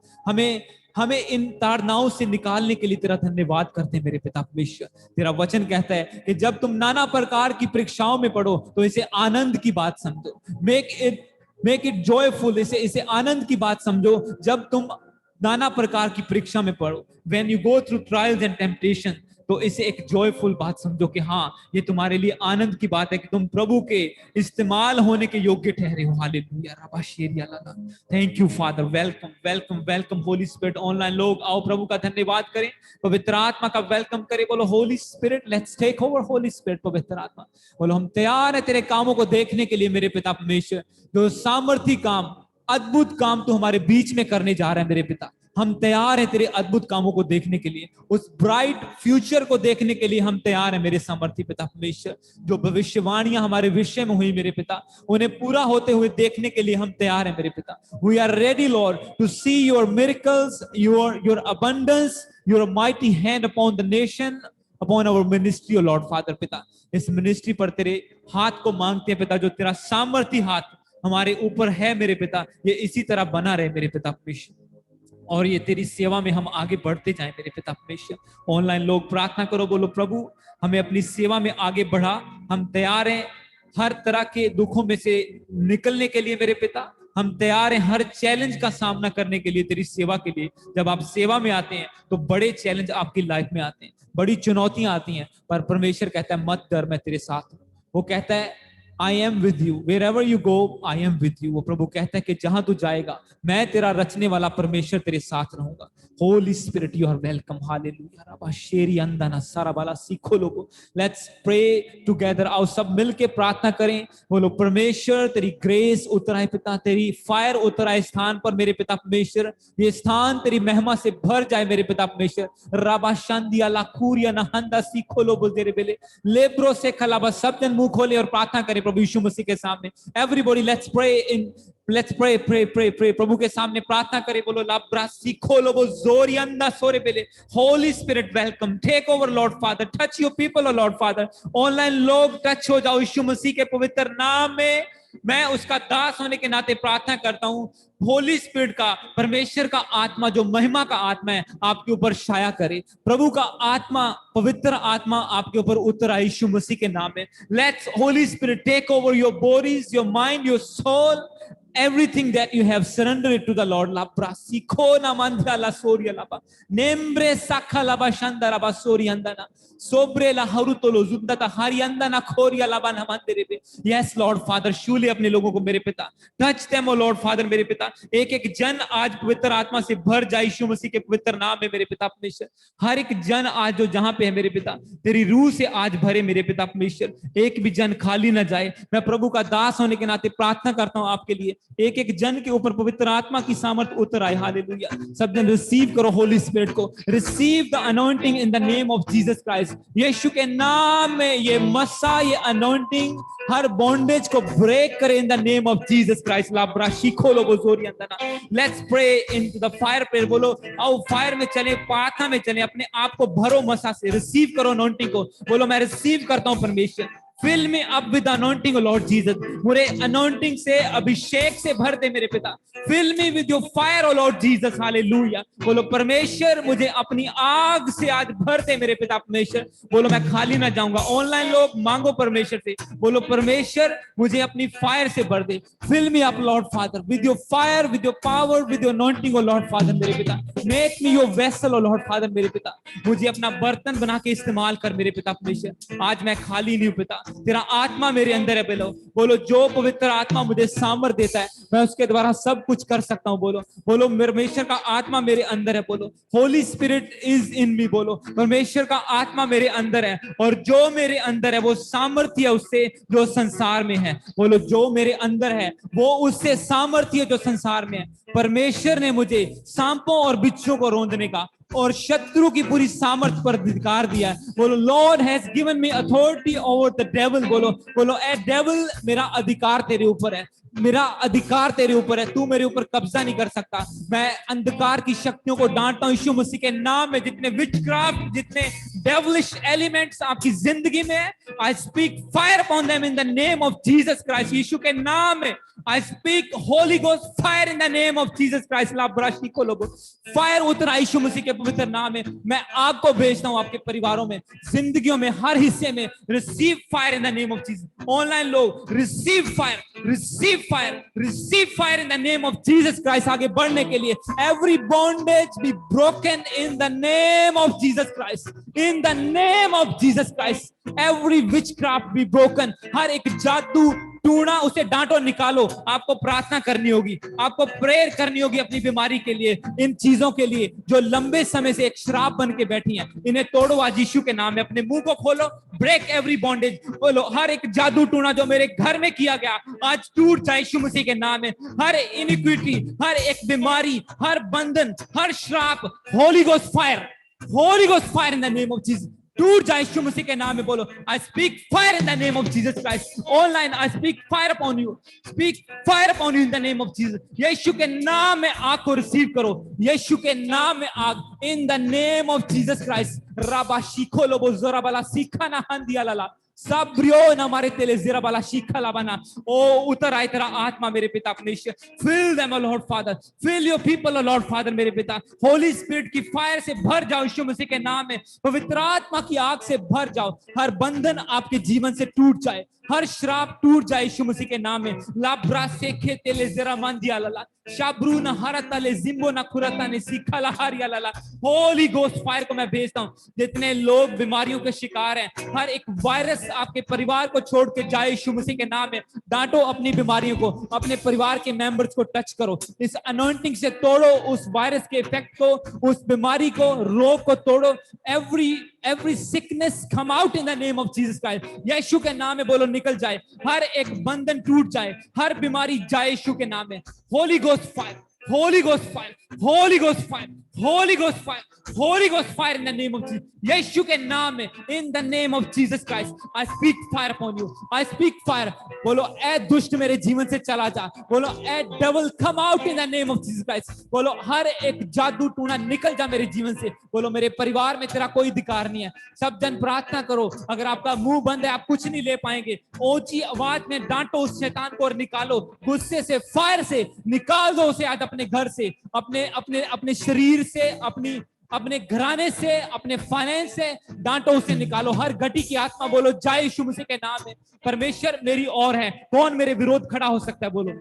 हमें इन ताड़नाओं से निकालने के लिए तेरा धन्यवाद करते हैं मेरे पिता परमेश्वर। तेरा वचन कहता है कि जब तुम नाना प्रकार की परीक्षाओं में पड़ो तो इसे आनंद की बात समझो। Make it joyful. इसे आनंद की बात समझो जब तुम नाना प्रकार की परीक्षा में पड़ो, when you go through trials and temptation, तो इसे एक जॉयफुल बात समझो कि हाँ ये तुम्हारे लिए आनंद की बात है कि तुम प्रभु के इस्तेमाल होने के योग्य ठहरे हो। हालेलुया रबा शेरिया लाला। Thank you Father. Welcome welcome welcome Holy Spirit. Online लोग आओ प्रभु का धन्यवाद करें, पवित्र आत्मा का वेलकम करें। बोलो Holy Spirit let's take over. Holy Spirit पवित्र आत्मा बोलो हम तैयार है तेरे कामों को देखने के लिए मेरे पिता परमेश्वर। जो सामर्थी काम, अद्भुत काम तू हमारे बीच में करने जा रहा है मेरे पिता, हम तैयार हैं तेरे अद्भुत कामों को देखने के लिए, उस ब्राइट फ्यूचर को देखने के लिए हम तैयार हैं मेरे सामर्थी पिता परमेश्वर। जो भविष्यवाणियां हमारे विषय में हुई मेरे पिता, उन्हें पूरा होते हुए देखने के लिए हम तैयार हैं मेरे पिता। We are ready Lord to see your miracles, your abundance, your mighty hand upon the nation, upon our ministry O Lord father. पिता इस मिनिस्ट्री पर तेरे हाथ को मांगते हैं पिता, जो तेरा सामर्थी हाथ हमारे ऊपर है मेरे पिता, ये इसी तरह बना रहे मेरे पिता परमेश्वर, और ये तेरी सेवा में हम आगे बढ़ते जाएं मेरे पिता परमेश्वर। ऑनलाइन लोग प्रार्थना करो, बोलो प्रभु हमें अपनी सेवा में आगे बढ़ा, हम तैयार हैं हर तरह के दुखों में से निकलने के लिए मेरे पिता, हम तैयार हैं हर चैलेंज का सामना करने के लिए तेरी सेवा के लिए। जब आप सेवा में आते हैं तो बड़े चैलेंज आपकी लाइफ में आते हैं, बड़ी चुनौतियां आती हैं, पर परमेश्वर कहता है मत डर, मैं तेरे साथ हूं। वो कहता है I am with you wherever you go, I am with you। वो प्रभु कहता है कि जहां तू जाएगा मैं तेरा रचने वाला परमेश्वर तेरे साथ रहूंगा। Holy Spirit you are welcome. Hallelujah रबा शेरी अंदाना सारा बाला सीखो लोगो। Let's pray together. आओ सब मिलके प्रार्थना करें। बोलो परमेश्वर तेरी ग्रेस उतर आए पिता, तेरी फायर उतर आए स्थान पर मेरे पिता परमेश्वर, ये स्थान तेरी महिमा से भर जाए मेरे पिता परमेश्वर। रबा शांदिया लाखूरिया नहंदा सीखो लो बोलते बेले लेब्रो से खलाबा। सब जन मुंह खोले और प्रार्थना करें प्रभु यीशु मसीह के सामने। Everybody let's pray in, let's pray pray pray pray प्रभु के सामने प्रार्थना करें। बोलो लाब्रा सीखो लो वो जोरियंदा सोरे बेले। Holy spirit welcome, take over lord father, touch your people o Lord father. Online लोग टच हो जाओ यीशु मसीह के पवित्र नाम में। मैं उसका दास होने के नाते प्रार्थना करता हूं, होली स्पिरिट का, परमेश्वर का आत्मा जो महिमा का आत्मा है आपके ऊपर छाया करे। प्रभु का आत्मा, पवित्र आत्मा आपके ऊपर उतर आए यीशु मसीह के नाम में। Let's holy spirit take over your bodies, your mind, your soul, everything that you have surrendered it to the Lord. Labra sikho na mandra la soria laba nembre sakha laba shanda laba soriandana sobre la harutolo zundata hariandana khoria laba na mandere पे। Yes Lord Father, surely अपने लोगों को मेरे पिता touch them oh Lord Father मेरे पिता। एक एक जन आज पवित्र आत्मा से भर जाए यीशु मसीह के पवित्र नाम में मेरे पिता परमेश्वर। हर एक जन आज जो जहां पे है मेरे पिता तेरी रूह से आज भरे मेरे पिता परमेश्वर। एक भी जन खाली ना जाए। मैं प्रभु का दास होने के नाते प्रार्थना करता हूं आपके लिए, एक एक जन के ऊपर पवित्र आत्मा की सामर्थ उतर आए। हालेलुया। सब जन रिसीव करो होली स्पिरिट को, receive the anointing in the name of Jesus Christ. यीशु के नाम में ये मसा, ये अनॉइंटिंग हर बॉन्डेज को ब्रेक करे in the name of Jesus Christ. लाब्रा शिखो लोगो जोरी अंदना। Let's pray into the fire prayer. बोलो आओ फायर में चले, प्रार्थना में चले, अपने आप को भरो मसा से, रिसीव करो अनॉइंटिंग को। बोलो मैं रिसीव करता हूं परमेश्वर, fill me up with anointing lord Jesus. मुझे अनॉइंटिंग से, अभिषेक से भर दे मेरे पिता। Fill me with your fire o Lord Jesus. Hallelujah. बोलो परमेश्वर मुझे अपनी आग से आज भर दे मेरे पिता परमेश्वर। बोलो मैं खाली ना जाऊंगा। ऑनलाइन लोग मांगो परमेश्वर से, बोलो परमेश्वर मुझे अपनी फायर से भर दे। Fill me up Lord Father with your fire, with your power, with your anointing O Lord father मेरे पिता। Make me your vessel O Lord father मेरे पिता। मुझे अपना बर्तन बना के इस्तेमाल कर मेरे पिता परमेश्वर। आज मैं खाली नहीं हूं पिता, तेरा आत्मा मेरे अंदर है। बोलो बोलो जो पवित्र आत्मा मुझे सामर्थ देता है मैं उसके द्वारा सब कुछ कर सकता हूं। बोलो बोलो परमेश्वर का आत्मा मेरे अंदर है। बोलो होली स्पिरिट इज इन मी। बोलो परमेश्वर का आत्मा मेरे अंदर है, और जो मेरे अंदर है वो सामर्थ्य है उससे जो संसार में है। बोलो जो मेरे अंदर है वो उससे सामर्थ्य जो संसार में है। परमेश्वर ने मुझे सांपों और बिच्छू को रौंदने का और शत्रु की पूरी सामर्थ पर अधिकार दिया। बोलो Lord has given me authority over the devil. बोलो बोलो ए डेविल मेरा अधिकार तेरे ऊपर है, मेरा अधिकार तेरे ऊपर है, तू मेरे ऊपर कब्जा नहीं कर सकता। मैं अंधकार की शक्तियों को डांटता हूं यीशु मसीह के नाम में। जितने विचक्राफ्ट, जितने डेविलिश एलिमेंट्स आपकी जिंदगी में है, I speak fire upon them in the name of Jesus Christ. यीशु के नाम में I speak Holy Ghost fire in the name of Jesus Christ. लाब्राशी को लोगो फायर उतरा यीशु मसीह के पवित्र नाम में। मैं आग को भेजता हूं आपके परिवारों में, जिंदगियों में, हर हिस्से में। Receive fire in the name of Jesus. Online लोग receive fire, receive fire in the name of Jesus Christ. आगे बढ़ने के लिए every bondage be broken in the name of Jesus Christ, in the name of Jesus Christ. Every witchcraft be broken, हर एक जादू tuna उसे डांटो, निकालो। आपको प्रार्थना करनी होगी, आपको प्रेयर करनी होगी अपनी बीमारी के लिए, इन चीजों के लिए जो लंबे समय से एक श्राप बन के बैठी हैं, इन्हें तोड़ो आज यीशु के नाम में। अपने मुंह को खोलो, ब्रेक एवरी बॉन्डेज, बोलो हर एक जादू टूना जो मेरे घर में किया गया आज टूट जाए यीशु मसीह के नाम में। हर इनिक्विटी, हर एक बीमारी, हर बंधन, हर श्राप, Holy Ghost fire, Holy Ghost fire in the name of Jesus, टूट जाए यीशु मसीह के नाम में। बोलो I speak fire in the name of Jesus Christ. Online I speak fire upon you, speak fire upon you in the name of Jesus. यीशु के नाम में आग को रिसीव करो, यीशु के नाम में आग, in the name of Jesus Christ. राबा शिखो लोबो जोरा बाला सीखा ना हंदिया लाला साब्रियो ना मारे तेले ज़रा बाला शिखा लाबना। ओ उतर आए तेरा आत्मा मेरे पिता परमेश्वर, fill them lord father, fill your people lord father मेरे पिता। होली स्पिरिट की फायर से भर जाओ यीशु मसीह के नाम में, पवित्र आत्मा की आग से भर जाओ। हर बंधन आपके जीवन से टूट जाए, हर श्राप टूट जाए यीशु मसीह के नाम में। लाब्रा सेखे तेले ज़रा मंदिया लाला शाब्रू ना हरता ले जिम्बो ना खुरता ने सीखा लहारिया लाला। होली गोस्ट फायर को मैं भेजता हूँ। जितने लोग बीमारियों के शिकार हैं, हर एक वायरस आपके परिवार को छोड़ के जाए यीशु मसीह के नाम में। डांटो अपनी बीमारियों को, अपने परिवार के मेंबर्स को टच करो, इस अनॉइंटिंग से तोड़ो उस वायरस के इफेक्ट को, उस बीमारी को, रोग को तोड़ो। every sickness come out in the name of Jesus Christ। यीशु के नाम में बोलो निकल जाए, हर एक बंधन टूट जाए, हर बीमारी जाए यीशु के नाम में। Holy Ghost fire, Holy Ghost fire, Holy Ghost fire, Holy Ghost fire, Holy Ghost fire in the name of Jesus. यीशु के नाम में, in the name of Jesus Christ I speak fire upon you, I speak fire. बोलो ए दुष्ट मेरे जीवन से चला जा, बोलो ए devil come out in the name of Jesus Christ. बोलो हर एक जादू टूना निकल जा मेरे जीवन से। बोलो मेरे परिवार में तेरा कोई अधिकार नहीं है। सब जन प्रार्थना करो, अगर आपका मुंह बंद है आप कुछ नहीं ले पाएंगे। ऊंची आवाज में डांटो उस शैतान को और निकालो, गुस्से से, फायर से निकाल दो उसे आज अपने घर से, अपने अपने अपने शरीर से, अपने घराने से, अपने फाइनेंस से डांटो उसे निकालो। हर गटी की आत्मा बोलो जय यीशु मसीह के नाम में। परमेश्वर मेरी ओर है, कौन मेरे विरोध खड़ा हो सकता है? बोलो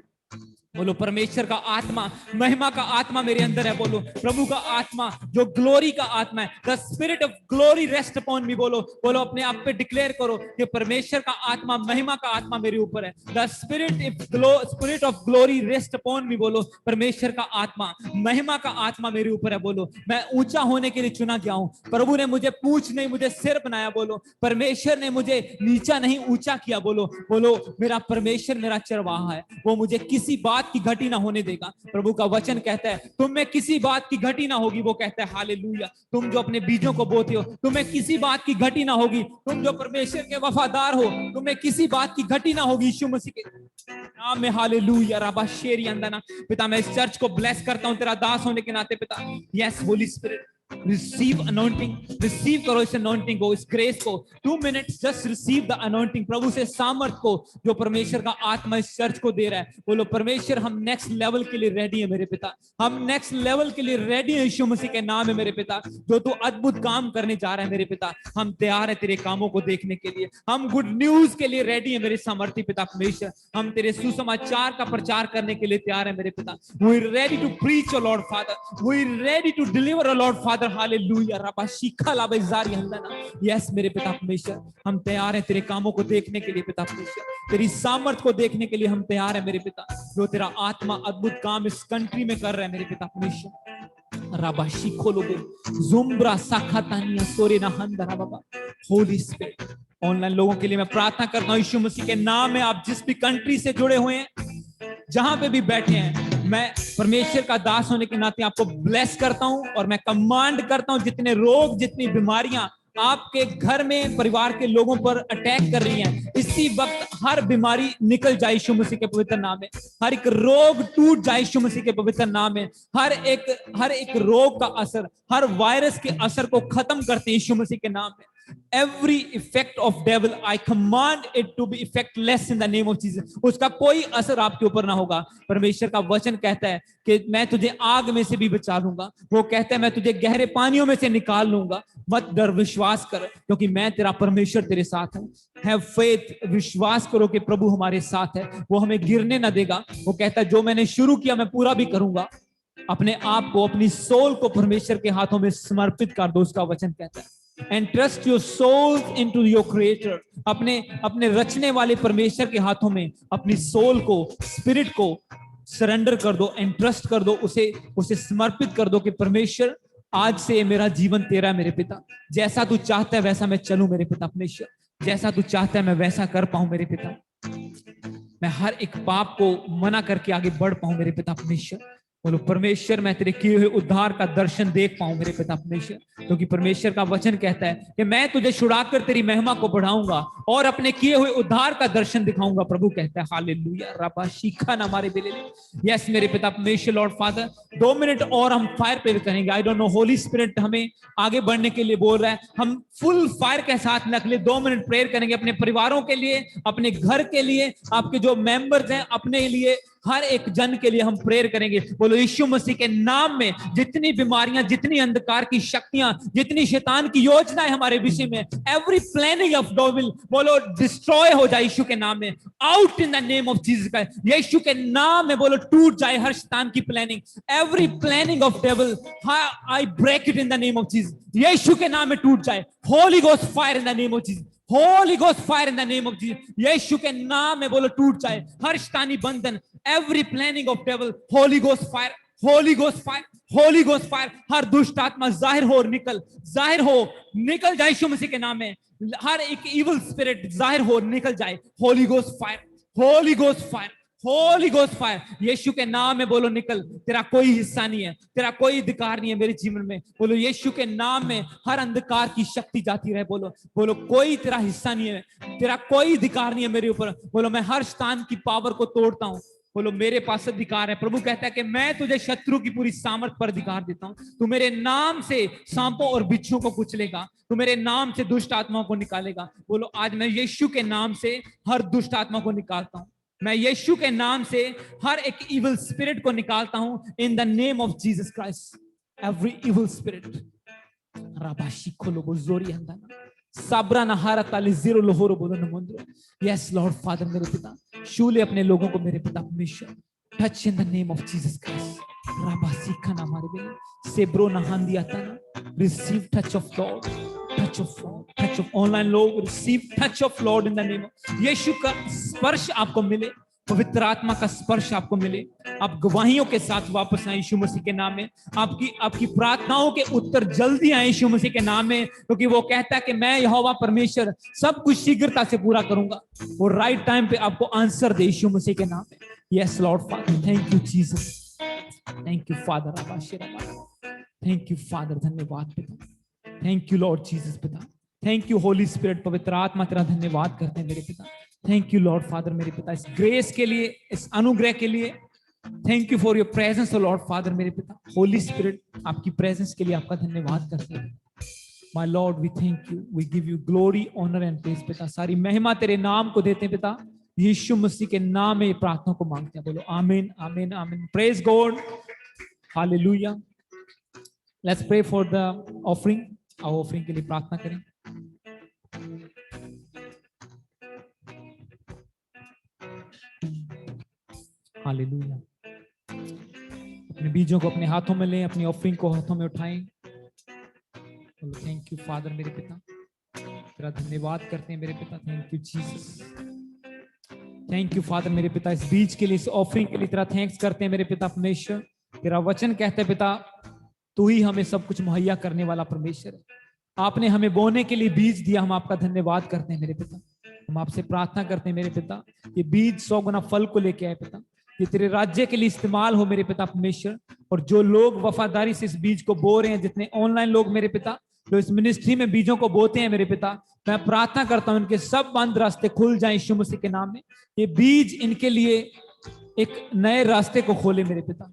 बोलो परमेश्वर का आत्मा, महिमा का आत्मा मेरे अंदर है। बोलो प्रभु का आत्मा जो ग्लोरी का आत्मा है, the spirit of glory rest upon मी। बोलो बोलो अपने आप पे डिक्लेयर करो कि परमेश्वर का आत्मा, महिमा का आत्मा मेरे ऊपर है। The spirit of glory rest upon मी। बोलो परमेश्वर का आत्मा, महिमा का आत्मा मेरे ऊपर है। बोलो मैं ऊंचा होने के लिए चुना गया हूं। प्रभु ने मुझे पूंछ नहीं, मुझे सिर बनाया। बोलो परमेश्वर ने मुझे नीचा नहीं ऊंचा किया। बोलो बोलो मेरा परमेश्वर मेरा चरवाहा है, वो मुझे किसी बात की घटी ना होने देगा। प्रभु का वचन कहता है तुम में किसी बात की घटी ना होगी। वो कहता है हालेलुया, तुम जो अपने बीजों को बोते हो तुम्हें किसी बात की घटी ना होगी। तुम जो परमेश्वर के वफादार हो तुम्हें किसी बात की घटी ना होगी यीशु मसीह के नाम में। हालेलुया रबा शेरी अंदना। पिता मैं इस चर्च को ब्लेस करता हूं तेरा दास होने के नाते पिता। Yes Holy Spirit receive anointing, receive करो इस अनॉइंटिंग को, इस ग्रेस को। 2 minutes just receive the anointing, प्रभु से सामर्थ को जो परमेश्वर का आत्मा इस चर्च को दे रहा है। बोलो परमेश्वर हम नेक्स्ट लेवल के लिए रेडी है मेरे पिता, हम नेक्स्ट लेवल के लिए रेडी है यीशु मसीह के नाम है मेरे पिता। जो तू अद्भुत काम करने जा रहा है मेरे पिता, हम तैयार है तेरे कामों को देखने के लिए। हम गुड न्यूज के लिए रेडी है मेरे सामर्थी पिता परमेश्वर। हम तेरे सुसमाचार का प्रचार करने के लिए तैयार है मेरे पिता। We are ready to preach o Lord father, we are ready to deliver o Lord father. Hallelujah रबा शिखा ला बेजारी अंदना। यस मेरे पिता परमेश्वर हम तैयार हैं तेरे कामों को देखने के लिए पिता परमेश्वर, तेरी सामर्थ को देखने के लिए हम तैयार हैं मेरे पिता। जो तेरा आत्मा अद्भुत काम इस कंट्री में कर रहा है मेरे पिता परमेश्वर। रबा शिखो लोगो जुम्ब्रा साखातानिया सोरे ना हंदरा बाबा। होली स्पिरिट ऑनलाइन लोगों के लिए मैं प्रार्थना करता हूं यीशु मसीह के नाम में। आप जिस भी कंट्री से जुड़े हुए हैं, जहां पे भी बैठे हैं, मैं परमेश्वर का दास होने के नाते आपको ब्लेस करता हूं और मैं कमांड करता हूं जितने रोग, जितनी बीमारियां आपके घर में, परिवार के लोगों पर अटैक कर रही हैं, इसी वक्त हर बीमारी निकल जाए यीशु मसीह के पवित्र नाम में। हर एक रोग टूट जाए यीशु मसीह के पवित्र नाम में। हर एक रोग का असर, हर वायरस के असर को खत्म करते हैं यीशु मसीह के नाम में। Every effect of devil, I command it to be effectless in the name of Jesus. उसका कोई असर आपके ऊपर ना होगा। परमेश्वर का वचन कहता है कि मैं तुझे आग में से भी बचा लूंगा। वो कहता है मैं तुझे गहरे पानियों में से निकाल लूंगा। मत डर, विश्वास कर, क्योंकि मैं तेरा परमेश्वर तेरे साथ हूं। Have faith, विश्वास करो कि प्रभु हमारे साथ है, वो हमें गिरने ना देगा। वो कहता है जो मैंने शुरू किया मैं पूरा भी करूंगा। अपने आप को, अपनी सोल को परमेश्वर के हाथों में समर्पित कर दो, उसका वचन कहता है। And trust your souls into your creator. अपने रचने वाले परमेश्वर के हाथों में अपनी सोल को, स्पिरिट को सरेंडर कर दो, एंड ट्रस्ट कर दो, उसे समर्पित कर दो कि परमेश्वर आज से मेरा जीवन तेरा मेरे पिता। जैसा तू चाहता है वैसा मैं चलूं मेरे पिता परमेश्वर, जैसा तू चाहता है मैं वैसा कर पाऊं मेरे पिता। मैं हर एक पाप को मना करके आगे बढ़ पाऊं मेरे पिता परमेश्वर। बोलो परमेश्वर मैं तेरे किए हुए उद्धार का दर्शन देख पाऊं मेरे पिता परमेश्वर, क्योंकि परमेश्वर का वचन कहता है कि मैं तुझे छुड़ाकर तेरी महिमा को बढ़ाऊंगा और अपने किए हुए उद्धार का दर्शन दिखाऊंगा। प्रभु कहता है हालेलुया, रबा शीखा ना मारे बेले। यस मेरे पिता परमेश्वर, लॉर्ड फादर 2 मिनट और हम फायर प्रेयर करेंगे। I don't know, Holi spirit हमें आगे बढ़ने के लिए बोल रहा है। हम फुल फायर के साथ अगले 2 मिनट प्रेयर करेंगे अपने परिवारों के लिए, अपने घर के लिए, आपके जो मेंबर्स हैं अपने लिए, हर एक जन के लिए हम प्रेयर करेंगे। बोलो यीशु मसीह के नाम में जितनी बीमारियां, जितनी अंधकार की शक्तियां, जितनी शैतान की योजनाएं हमारे विषय में, एवरी प्लानिंग ऑफ डेविल, बोलो डिस्ट्रॉय हो जाए यीशु के नाम में, out in the name of Jesus. यीशु के नाम में बोलो टूट जाए हर शैतान की planning, every planning of devil I break it in the name of Jesus. यीशु के नाम में टूट जाए। Holy Ghost fire in the name of Jesus, Holy Ghost fire in the name of Jesus. यीशु के नाम में बोलो टूट जाए हर शैतानी बंधन, every planning of devil, Holy Ghost fire, Holy Ghost fire, Holy Ghost fire. हर दुष्ट आत्मा जाहिर हो, निकल जाए यीशु मसीह के नाम में। हर एक इविल स्पिरिट जाहिर हो, निकल जाए। Holy Ghost fire, Holy Ghost fire, Holy Ghost fire. यीशु के नाम में बोलो निकल, तेरा कोई हिस्सा नहीं है, तेरा कोई अधिकार नहीं है मेरे जीवन में। बोलो यीशु के नाम में हर अंधकार की शक्ति जाती रहे। बोलो कोई तेरा हिस्सा नहीं है, तेरा कोई अधिकार नहीं है मेरे ऊपर। बोलो मैं हर शैतान की पावर को तोड़ता हूं। बोलो मेरे पास अधिकार है। प्रभु कहता है कि मैं तुझे शत्रु की पूरी सामर्थ पर अधिकार देता हूं। तू मेरे नाम से सांपों और बिच्छुओं को कुचलेगा, तू मेरे नाम से दुष्ट आत्माओं को निकालेगा। बोलो आज मैं यीशु के नाम से हर दुष्ट आत्मा को निकालता हूं। मैं यीशु के नाम से हर एक इविल स्पिरिट को निकालता हूं in the name of Jesus Christ. Every evil spirit राबाशी खोलो बोजोरी अंदाना साबरा नहारा ताले जीरो लोहोरो बोलो नमोंद्रो। यस लॉर्ड फादर मेरे पिता, शूले अपने लोगों को मेरे पिता परमेश्वर, touch in the name of Jesus Christ. राबासी खाना मारे बे सेब्रो नहांदी आताना, receive touch of Lord, touch of Lord, touch of online लोग, receive touch of Lord in the name of यीशु का स्पर्श आपको मिले, पवित्र आत्मा का स्पर्श आपको मिले। आप गवाहियों के साथ वापस आए यीशु मसीह के नाम में। आपकी प्रार्थनाओं के उत्तर जल्दी आए यीशु मसीह के नाम में, क्योंकि वो कहता है कि मैं यहोवा परमेश्वर सब कुछ शीघ्रता से पूरा करूंगा। वो राइट टाइम पे आपको आंसर दे यीशु मसीह के नाम में। Yes Lord father, thank you Jesus, thank you father, thank you father, धन्यवाद पिता, थैंक यू लॉर्ड जीसस पिता, थैंक यू होली स्पिरिट, पवित्र आत्मा तेरा धन्यवाद करते हैं मेरे पिता। थैंक यू लॉर्ड फादर मेरे पिता, इस ग्रेस के लिए, इस अनुग्रह के लिए। Thank you for your presence Lord father मेरे पिता। होली स्पिरिट आपकी प्रेजेंस के लिए आपका धन्यवाद करते हैं। My lord we thank you, we give you glory, honour and praise पिता। सारी महिमा तेरे नाम को देते हैं पिता, यीशु मसीह के नाम में प्रार्थना को मांगते हैं। बोलो amen, amen, amen. Praise God, hallelujah. Let's pray for the offering. आओ ऑफरिंग के लिए प्रार्थना करें। हालेलुया। अपने बीजों को अपने हाथों में लें, अपनी ऑफरिंग को हाथों में उठाएं। थैंक यू फादर मेरे पिता, तेरा धन्यवाद करते हैं मेरे पिता। Thank you Jesus, thank you father मेरे पिता, इस बीज के लिए, इस ऑफरिंग के लिए तेरा थैंक्स करते हैं मेरे पिता परमेश्वर। तेरा वचन कहते हैं पिता, तू ही हमें सब कुछ मुहैया करने वाला परमेश्वर है। आपने हमें बोने के लिए बीज दिया, हम आपका धन्यवाद करते हैं मेरे पिता। हम आपसे प्रार्थना करते हैं मेरे पिता, ये बीज 100 गुना फल को लेके आए पिता, ये तेरे राज्य के लिए इस्तेमाल हो मेरे पिता परमेश्वर। और जो लोग वफादारी से इस बीज को बो रहे हैं, जितने ऑनलाइन लोग मेरे पिता जो इस मिनिस्ट्री में बीजों को बोते हैं मेरे पिता, मैं प्रार्थना करता हूं इनके सब बंद रास्ते खुल जाएं यीशु मसीह के नाम में। ये बीज इनके लिए एक नए रास्ते को खोले मेरे पिता,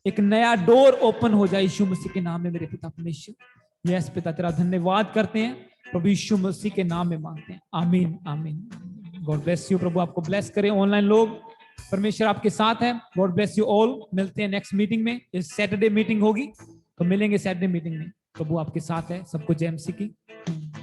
एक नया डोर ओपन हो जाए यीशु मसीह के नाम में मेरे पिता परमेश्वर। यस पिता, तेरा धन्यवाद करते हैं प्रभु यीशु मसीह के नाम में मांगते हैं, आमीन आमीन। गॉड ब्लेस यू, प्रभु आपको ब्लेस करे। ऑनलाइन लोग, परमेश्वर आपके साथ है। God bless you all. मिलते हैं नेक्स्ट मीटिंग में। इस सैटरडे मीटिंग होगी तो मिलेंगे सैटरडे मीटिंग में। प्रभु आपके साथ है। सबको जय मसीह की।